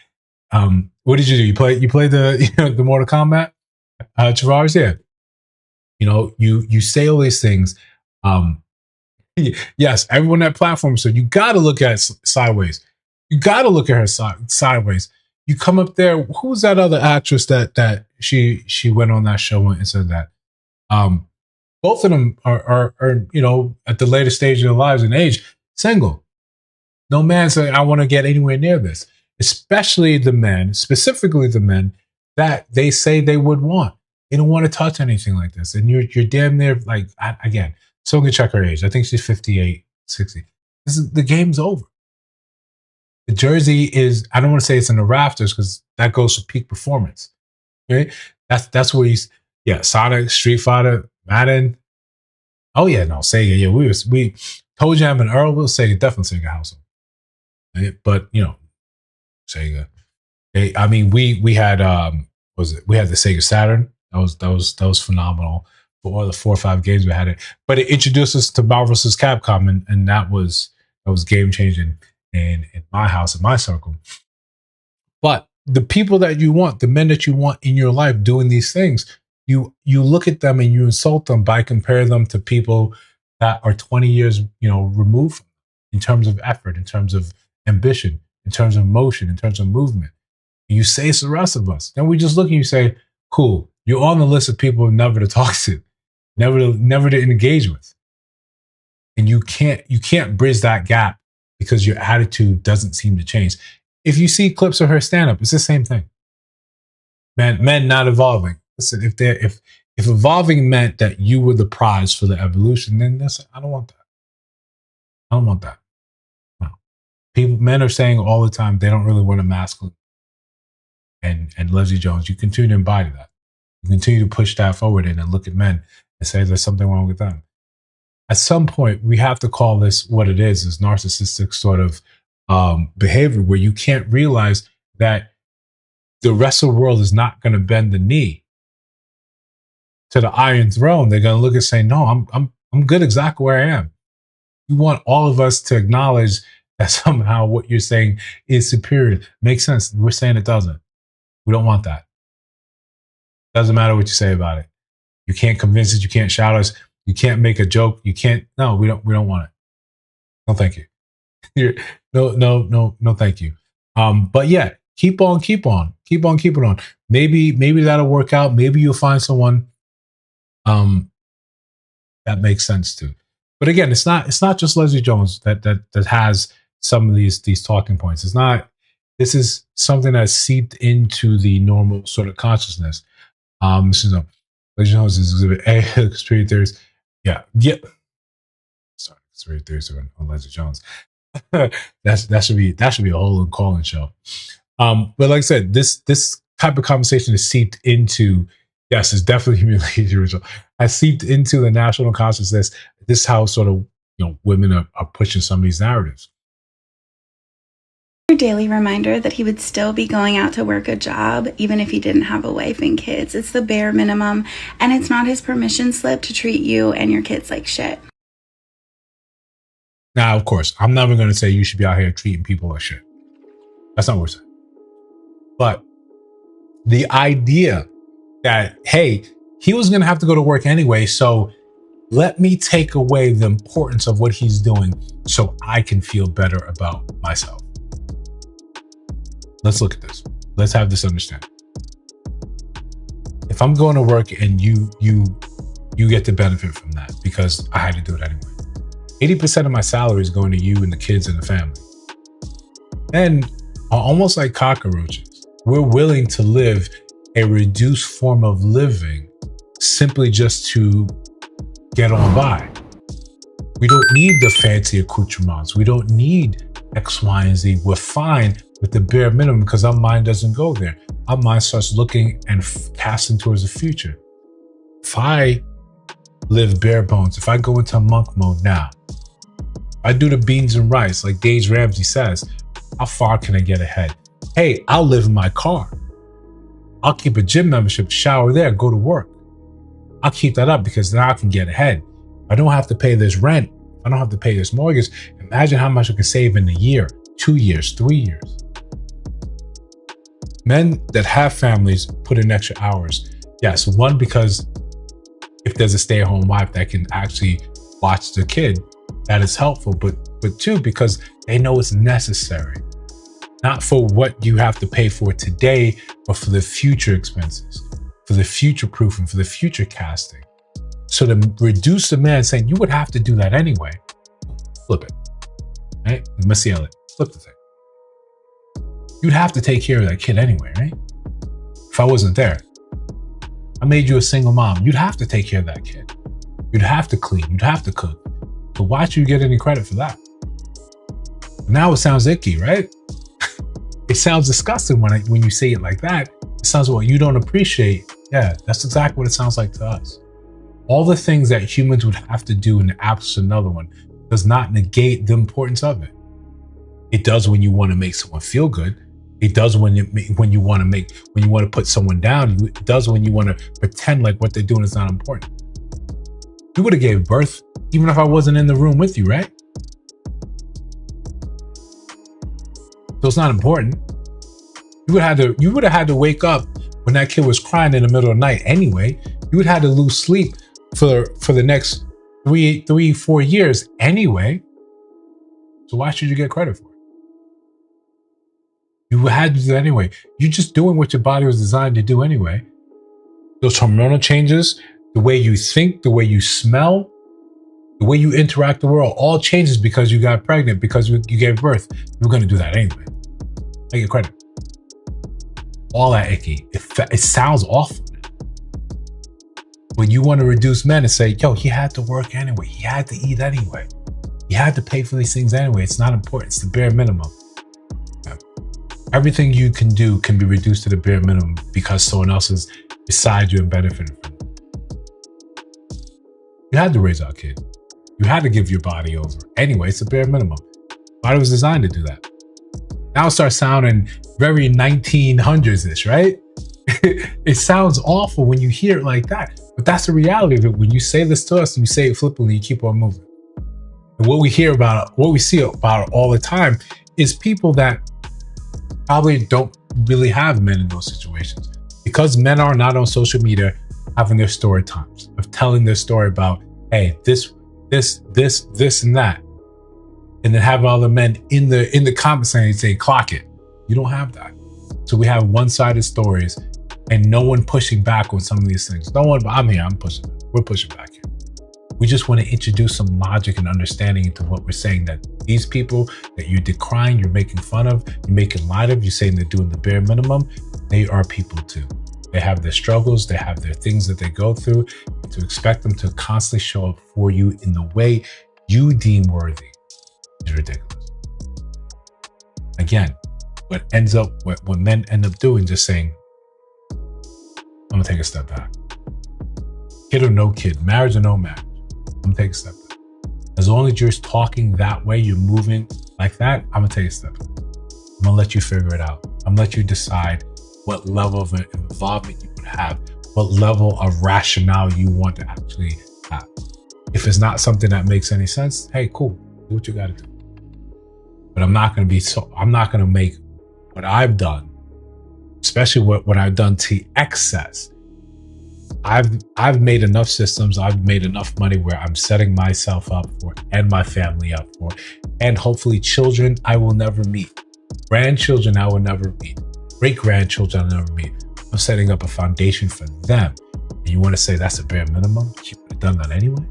What did you do? You played the Mortal Kombat? Tavares? Yeah. You say all these things. Yes, everyone on that platform. So you got to look at sideways. You got to look at her sideways. You come up there. Who's that other actress that she went on that show and said that? Both of them are at the later stage of their lives and age, single. No man saying I want to get anywhere near this. Especially the men, specifically the men that they say they would want. They don't want to touch anything like this. And you're damn near like, again, someone can check her age. I think she's 58, 60. The game's over. The jersey is, I don't want to say it's in the rafters because that goes for peak performance. Right? That's where Sonic, Street Fighter, Madden. Oh yeah, no, Sega. Yeah, we Toe Jam and Earl, we'll Sega, definitely Sega household. Right? But Sega. We had we had the Sega Saturn. That was phenomenal for all the 4 or 5 games we had it. But it introduced us to Marvel vs. Capcom, and that was game changing in my house, in my circle. But the people that you want, the men that you want in your life doing these things, you look at them and you insult them by comparing them to people that are 20 years removed in terms of effort, in terms of ambition, in terms of motion, in terms of movement. And you say it's the rest of us. Then we just look and you say, cool, you're on the list of people never to talk to, never to engage with. And you can't bridge that gap because your attitude doesn't seem to change. If you see clips of her stand up, it's the same thing. Men not evolving. Listen, if evolving meant that you were the prize for the evolution, then I don't want that. I don't want that. No. Men are saying all the time they don't really want a masculine. And Leslie Jones, you continue to embody that. You continue to push that forward and then look at men and say there's something wrong with them. At some point, we have to call this what it is narcissistic sort of behavior where you can't realize that the rest of the world is not going to bend the knee to the Iron Throne. They're going to look and say, no, I'm good exactly where I am. You want all of us to acknowledge that somehow what you're saying is superior. Makes sense. We're saying it doesn't. We don't want that. Doesn't matter what you say about it. You can't convince us. You can't shout us. You can't make a joke. You can't. No, we don't want it. No, thank you. No, thank you. But yeah, keep on keeping on. Maybe that'll work out. Maybe you'll find someone that makes sense too. But again, it's not just Leslie Jones that has some of these talking points. It's not. This is something that's seeped into the normal sort of consciousness. Leslie Jones is exhibit A, conspiracy theories. Yeah. Sorry, conspiracy theories on Leslie Jones. that should be a whole call-in show. But like I said, this type of conversation is seeped into. Yes, it's definitely humiliating. Ritual. I seeped into the national consciousness. This is how sort of women are pushing some of these narratives. Your daily reminder that he would still be going out to work a job even if he didn't have a wife and kids. It's the bare minimum, and it's not his permission slip to treat you and your kids like shit. Now, of course, I'm never going to say you should be out here treating people like shit. That's not what we're saying. But the idea that, hey, he was going to have to go to work anyway, so let me take away the importance of what he's doing so I can feel better about myself. Let's look at this. Let's have this understanding. If I'm going to work and you get to benefit from that because I had to do it anyway. 80% of my salary is going to you and the kids and the family. And almost like cockroaches, we're willing to live a reduced form of living simply just to get on by. We don't need the fancy accoutrements. We don't need X, Y, and Z. We're fine with the bare minimum because our mind doesn't go there. Our mind starts looking and casting towards the future. If I live bare bones, if I go into monk mode now, I do the beans and rice like Dave Ramsey says, how far can I get ahead? Hey, I'll live in my car. I'll keep a gym membership, shower there, go to work. I'll keep that up because now I can get ahead. I don't have to pay this rent. I don't have to pay this mortgage. Imagine how much I can save in a year, 2 years, 3 years. Men that have families put in extra hours. Yes, one, because if there's a stay-at-home wife that can actually watch the kid, that is helpful. But two, because they know it's necessary. Not for what you have to pay for today, but for the future expenses, for the future proofing, for the future casting. So to reduce the man saying, you would have to do that anyway. Flip it. Right? Mrsochimaeze, flip the thing. You'd have to take care of that kid anyway, right? If I wasn't there. I made you a single mom. You'd have to take care of that kid. You'd have to clean. You'd have to cook. So why should you get any credit for that? Now it sounds icky, right? It sounds disgusting when you say it like that. It sounds like you don't appreciate. Yeah, that's exactly what it sounds like to us. All the things that humans would have to do in the absence of another one does not negate the importance of it. It does when you want to make someone feel good. It does when you want to put someone down. It does when you want to pretend like what they're doing is not important. You would have gave birth even if I wasn't in the room with you, right? So it's not important. You would have had to wake up when that kid was crying in the middle of the night anyway. You would have had to lose sleep for the next 4 years anyway. So why should you get credit for it? You had to do that anyway. You're just doing what your body was designed to do anyway. Those hormonal changes, the way you think, the way you smell, the way you interact with the world, all changes because you got pregnant, because you gave birth. You're going to do that anyway. I get credit. All that icky. It sounds awful. When you want to reduce men and say, yo, he had to work anyway. He had to eat anyway. He had to pay for these things anyway. It's not important. It's the bare minimum. Everything you can do can be reduced to the bare minimum because someone else is beside you and benefiting from it. You had to raise our kid. You had to give your body over. Anyway, it's the bare minimum. Body was designed to do that. Now it starts sounding very 1900s-ish, right? It sounds awful when you hear it like that. But that's the reality of it. When you say this to us and you say it flippantly, you keep on moving. And what we see about it all the time is people that probably don't really have men in those situations. Because men are not on social media having their story times, of telling their story about, hey, this, and that. And then having all the men in the comments saying, clock it. You don't have that. So we have one-sided stories and no one pushing back on some of these things. No one, but I'm here, I'm pushing. We're pushing back here. We just want to introduce some logic and understanding into what we're saying, that these people that you're decrying, you're making fun of, you're making light of, you're saying they're doing the bare minimum, they are people too. They have their struggles, they have their things that they go through. To expect them to constantly show up for you in the way you deem worthy is ridiculous. Again, what men end up doing, just saying, I'm gonna take a step back. Kid or no kid, marriage or no marriage, I'm gonna take a step back. As long as you're talking that way, you're moving like that, I'm gonna take a step back. I'm gonna let you figure it out. I'm gonna let you decide what level of involvement you would have, what level of rationale you want to actually have. If it's not something that makes any sense, hey, cool. Do what you got to do. But I'm not going to make what I've done, especially what I've done to excess. I've made enough systems. I've made enough money where I'm setting myself up for and my family up for, and hopefully children I will never meet, grandchildren I will never meet, great grandchildren I'll never meet. I'm setting up a foundation for them. And you want to say that's a bare minimum? You would have done that anyway.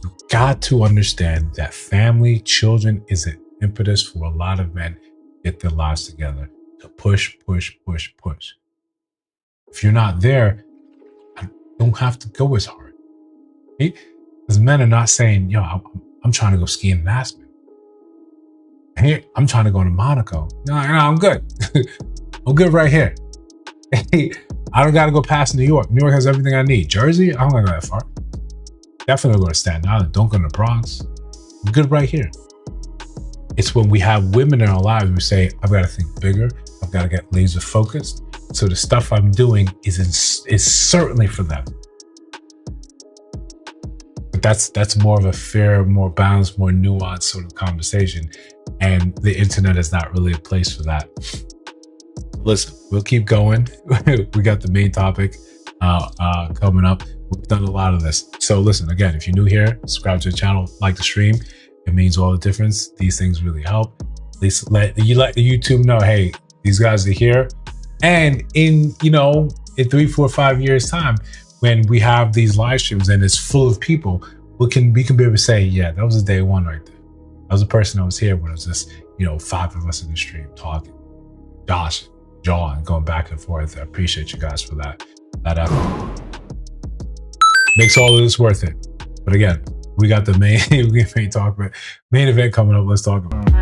You've got to understand that family, children is an impetus for a lot of men to get their lives together, to push. If you're not there, I don't have to go as hard. Right? Because men are not saying, yo, I'm trying to go skiing in Aspen. Hey, I'm trying to go to Monaco. No, I'm good. I'm good right here. Hey, I don't got to go past New York. New York has everything I need. Jersey, I don't got to go that far. Definitely go to Staten Island. Don't go to the Bronx. I'm good right here. It's when we have women in our lives, we say, I've got to think bigger. I've got to get laser focused. So the stuff I'm doing is certainly for them. But that's more of a fair, more balanced, more nuanced sort of conversation. And the internet is not really a place for that. Listen, we'll keep going. We got the main topic coming up. We've done a lot of this. So listen, again, if you're new here, subscribe to the channel, like the stream. It means all the difference. These things really help. At least let the YouTube know, hey, these guys are here. And in 3, 4, 5 years time, when we have these live streams and it's full of people, we can be able to say, yeah, that was a day one right there. That was the person that was here when it was just, 5 of us in the stream talking. Josh, John, going back and forth. I appreciate you guys for that effort. Makes all of this worth it. But again, we got the main main event coming up. Let's talk about it.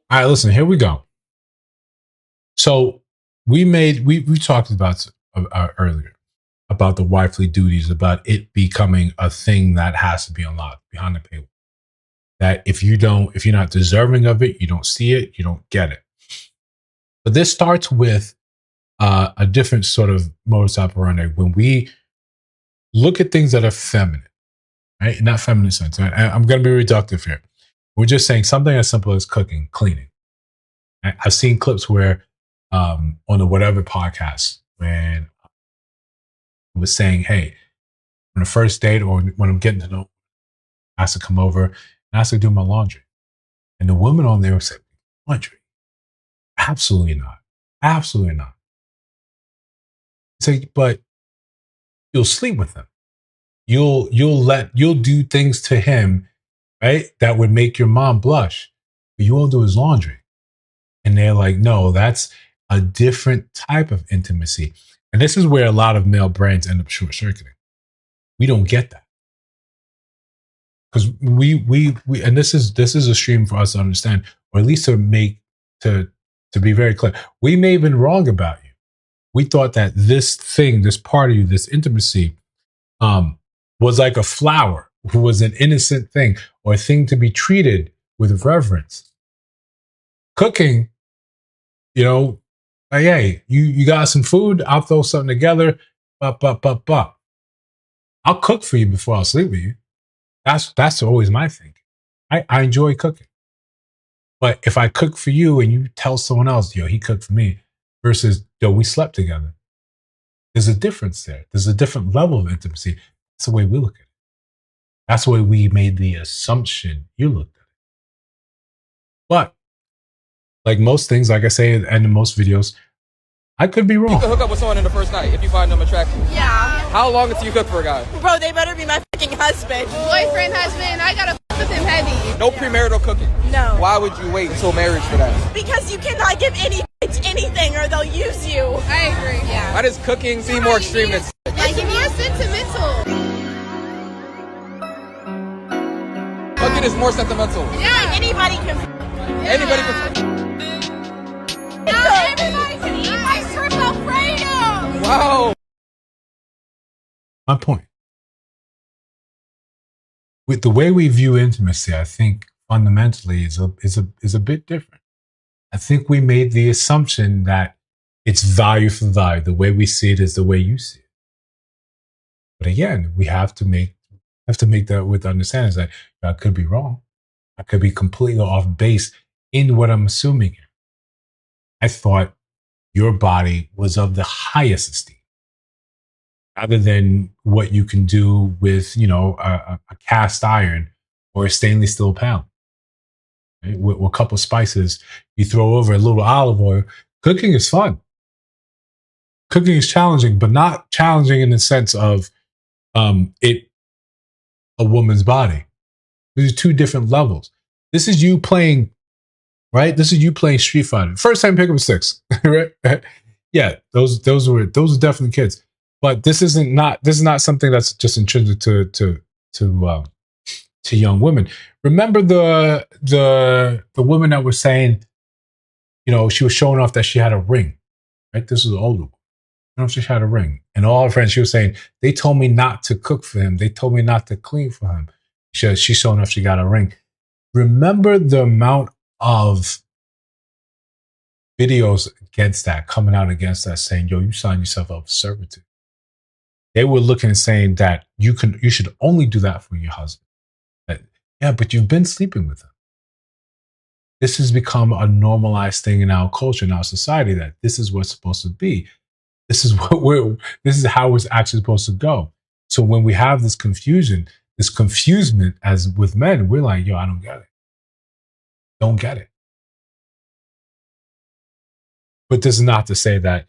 All right, listen, here we go. So we talked about earlier about the wifely duties, about it becoming a thing that has to be unlocked behind the paywall. That if you're not deserving of it, you don't see it, you don't get it. But this starts with a different sort of modus operandi when we look at things that are feminine, right? In that feminine sense. Right? I'm going to be reductive here. We're just saying something as simple as cooking, cleaning. I've seen clips where on the whatever podcast, when I was saying, hey, on the first date or when I'm getting to know, I have to come over and I have to do my laundry. And the woman on there would say, laundry? Absolutely not. Absolutely not. Say, but you'll sleep with him. You'll do things to him, right? That would make your mom blush, but you won't do his laundry. And they're like, no, that's a different type of intimacy. And this is where a lot of male brains end up short circuiting. We don't get that. Because we and this is a stream for us to understand, or at least to be very clear. We may have been wrong about you. We thought that this thing, this part of you, this intimacy, was like a flower, was an innocent thing, or a thing to be treated with reverence. Cooking, like, hey, you got some food, I'll throw something together, I'll cook for you before I'll sleep with you. That's always my thing. I enjoy cooking. But if I cook for you and you tell someone else, he cooked for me, versus, we slept together. There's a difference there. There's a different level of intimacy. That's the way we look at it. That's the way we made the assumption you looked at it. But like most things, like I say, and in most videos, I could be wrong. You can hook up with someone in the first night if you find them attractive. Yeah. How long until you cook for a guy? Bro, they better be my fucking husband. Boyfriend, husband, I gotta fuck with him heavy. No premarital cooking? No. Why would you wait until marriage for that? Because you cannot give any bitch anything or they'll use you. I agree, yeah. Why does cooking seem more extreme than sex? Like, it's more sentimental. Cooking is more sentimental. Yeah, like anybody can. Anybody can. Everybody can eat my shrimp Alfredo. Wow. My point. With the way we view intimacy, I think fundamentally is a bit different. I think we made the assumption that it's value for value. The way we see it is the way you see it. But again, we have to make that with understanding that I could be wrong. I could be completely off base in what I'm assuming. I thought your body was of the highest esteem, rather than what you can do with, a cast iron or a stainless steel pan. Right? With a couple spices, you throw over a little olive oil. Cooking is fun. Cooking is challenging, but not challenging in the sense of a woman's body. These are two different levels. This is you playing, right? This is you playing Street Fighter. First time pick up sticks, right? Yeah, those are definitely kids. But this is not something that's just intrinsic to young women. Remember the woman that was saying, she was showing off that she had a ring, right? This was an older one. She had a ring, and all her friends, she was saying, they told me not to cook for him. They told me not to clean for him. She's showing off she got a ring. Remember the amount of videos coming out against that, saying, yo, you signed yourself up for servitude. They were looking and saying that you should only do that for your husband. Yeah, but you've been sleeping with him. This has become a normalized thing in our culture, in our society, that this is what's supposed to be. This is how it's actually supposed to go. So when we have this confusion, this confusement as with men, we're like, yo, I don't get it. Don't get it. But this is not to say that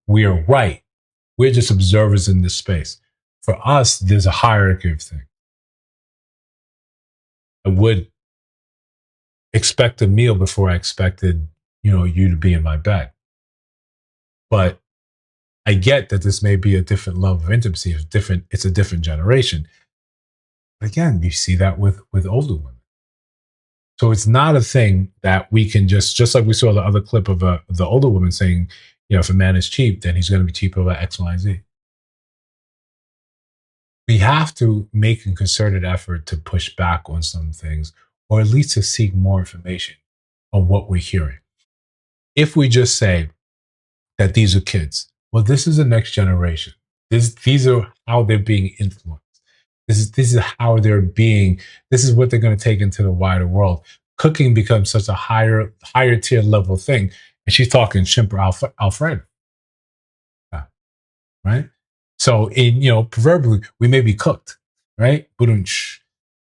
we are right. We're just observers in this space. For us, there's a hierarchy of things. I would expect a meal before I expected, you to be in my bed. But I get that this may be a different level of intimacy. It's a different generation. But again, you see that with older women. So it's not a thing that we can just like we saw the other clip of the older woman saying, if a man is cheap, then he's going to be cheap over X, Y, and Z. We have to make a concerted effort to push back on some things, or at least to seek more information on what we're hearing. If we just say that these are kids, well, this is the next generation. These are how they're being influenced. This is how they're being. This is what they're going to take into the wider world. Cooking becomes such a higher tier level thing, and she's talking shrimp or Alfredo, right? So, proverbially, we may be cooked, right? I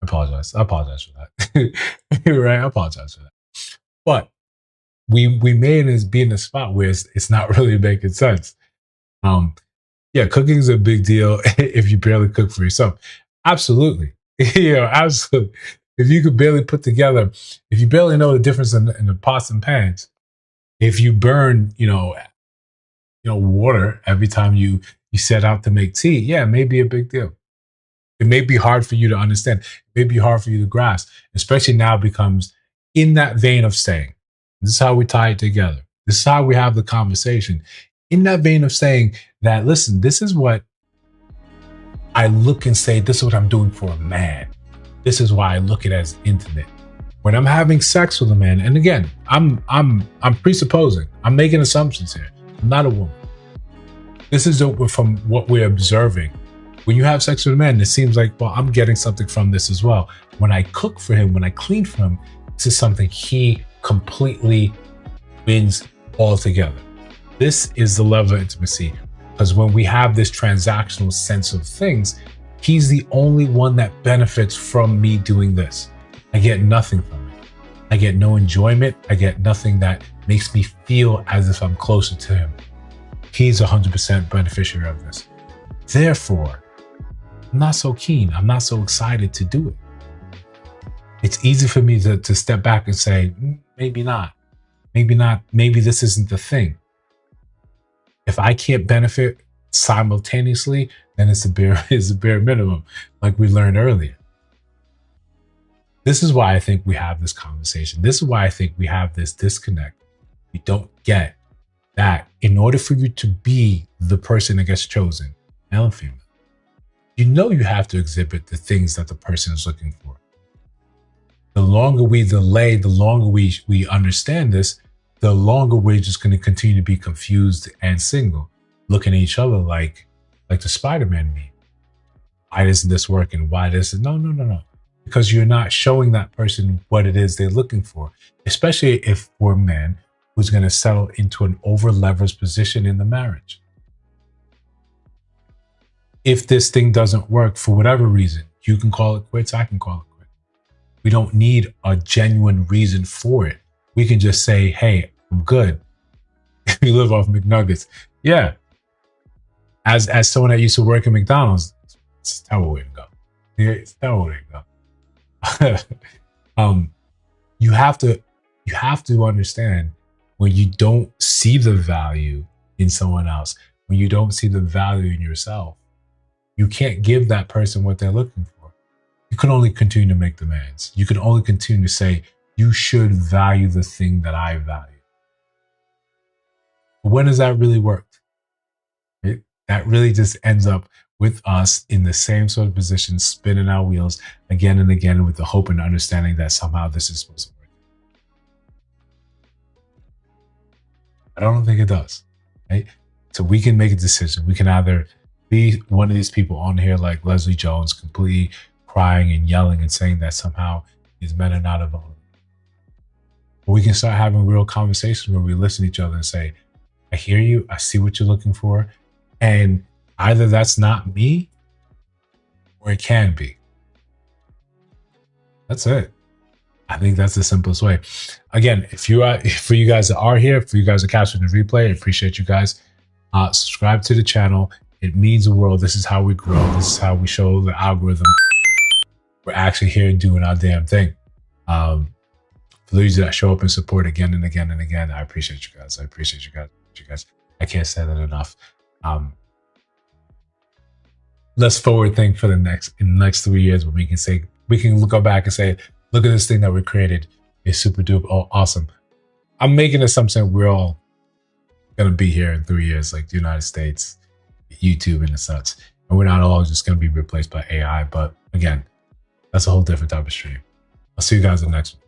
apologize for that, right? I apologize for that. But we may be in a spot where it's not really making sense. Cooking is a big deal if you barely cook for yourself. Absolutely. Absolutely. If you could barely put together, if you barely know the difference in the pots and pans, if you burn, water every time you set out to make tea, it may be a big deal. It may be hard for you to understand. It may be hard for you to grasp, especially now it becomes in that vein of saying, this is how we tie it together. This is how we have the conversation. In that vein of saying that, listen, this is what I look and say, this is what I'm doing for a man. This is why I look at it as intimate. When I'm having sex with a man, and again, I'm presupposing, I'm making assumptions here. I'm not a woman. This is from what we're observing. When you have sex with a man, it seems like, well, I'm getting something from this as well. When I cook for him, when I clean for him, this is something he completely wins altogether. This is the level of intimacy. Because when we have this transactional sense of things, he's the only one that benefits from me doing this. I get nothing from it. I get no enjoyment. I get nothing that makes me feel as if I'm closer to him. He's 100% beneficiary of this. Therefore, I'm not so keen. I'm not so excited to do it. It's easy for me to step back and say, maybe not. Maybe not. Maybe this isn't the thing. If I can't benefit simultaneously, then it's a bare minimum, like we learned earlier. This is why I think we have this conversation. This is why I think we have this disconnect. We don't get that in order for you to be the person that gets chosen, male and female, you know you have to exhibit the things that the person is looking for. The longer we delay, the longer we understand this, the longer we're just going to continue to be confused and single, looking at each other like the Spider-Man meme. Why isn't this working? Why does it? No. Because you're not showing that person what it is they're looking for, especially if for a man who's going to settle into an over-leveraged position in the marriage. If this thing doesn't work for whatever reason, you can call it quits, I can call it quits. We don't need a genuine reason for it. We can just say, hey, I'm good. You live off McNuggets. Yeah. As someone that used to work at McDonald's, it's a terrible way to go. Yeah, it's a terrible way to go. You have to understand when you don't see the value in someone else, when you don't see the value in yourself, you can't give that person what they're looking for. You can only continue to make demands. You can only continue to say, you should value the thing that I value. But when does that really work? That really just ends up with us in the same sort of position, spinning our wheels again and again with the hope and understanding that somehow this is supposed to work. I don't think it does. Right? So we can make a decision. We can either be one of these people on here like Leslie Jones, completely crying and yelling and saying that somehow these men are not evolving. Or we can start having real conversations where we listen to each other and say, I hear you, I see what you're looking for, and either that's not me or it can be. That's it. I think that's the simplest way. Again, for you guys that are here, for you guys that captured the replay, I appreciate you guys. Subscribe to the channel. It means the world. This is how we grow. This is how we show the algorithm we're actually here doing our damn thing. For those that show up and support again and again and again, I appreciate you guys. I appreciate you guys. I can't say that enough. Let's forward think for in the next 3 years when we can go back and say, look at this thing that we created. It's super duper awesome. I'm making an assumption we're all gonna be here in 3 years, like the United States, YouTube and such. And we're not all just gonna be replaced by AI. But again, that's a whole different type of stream. I'll see you guys in the next one.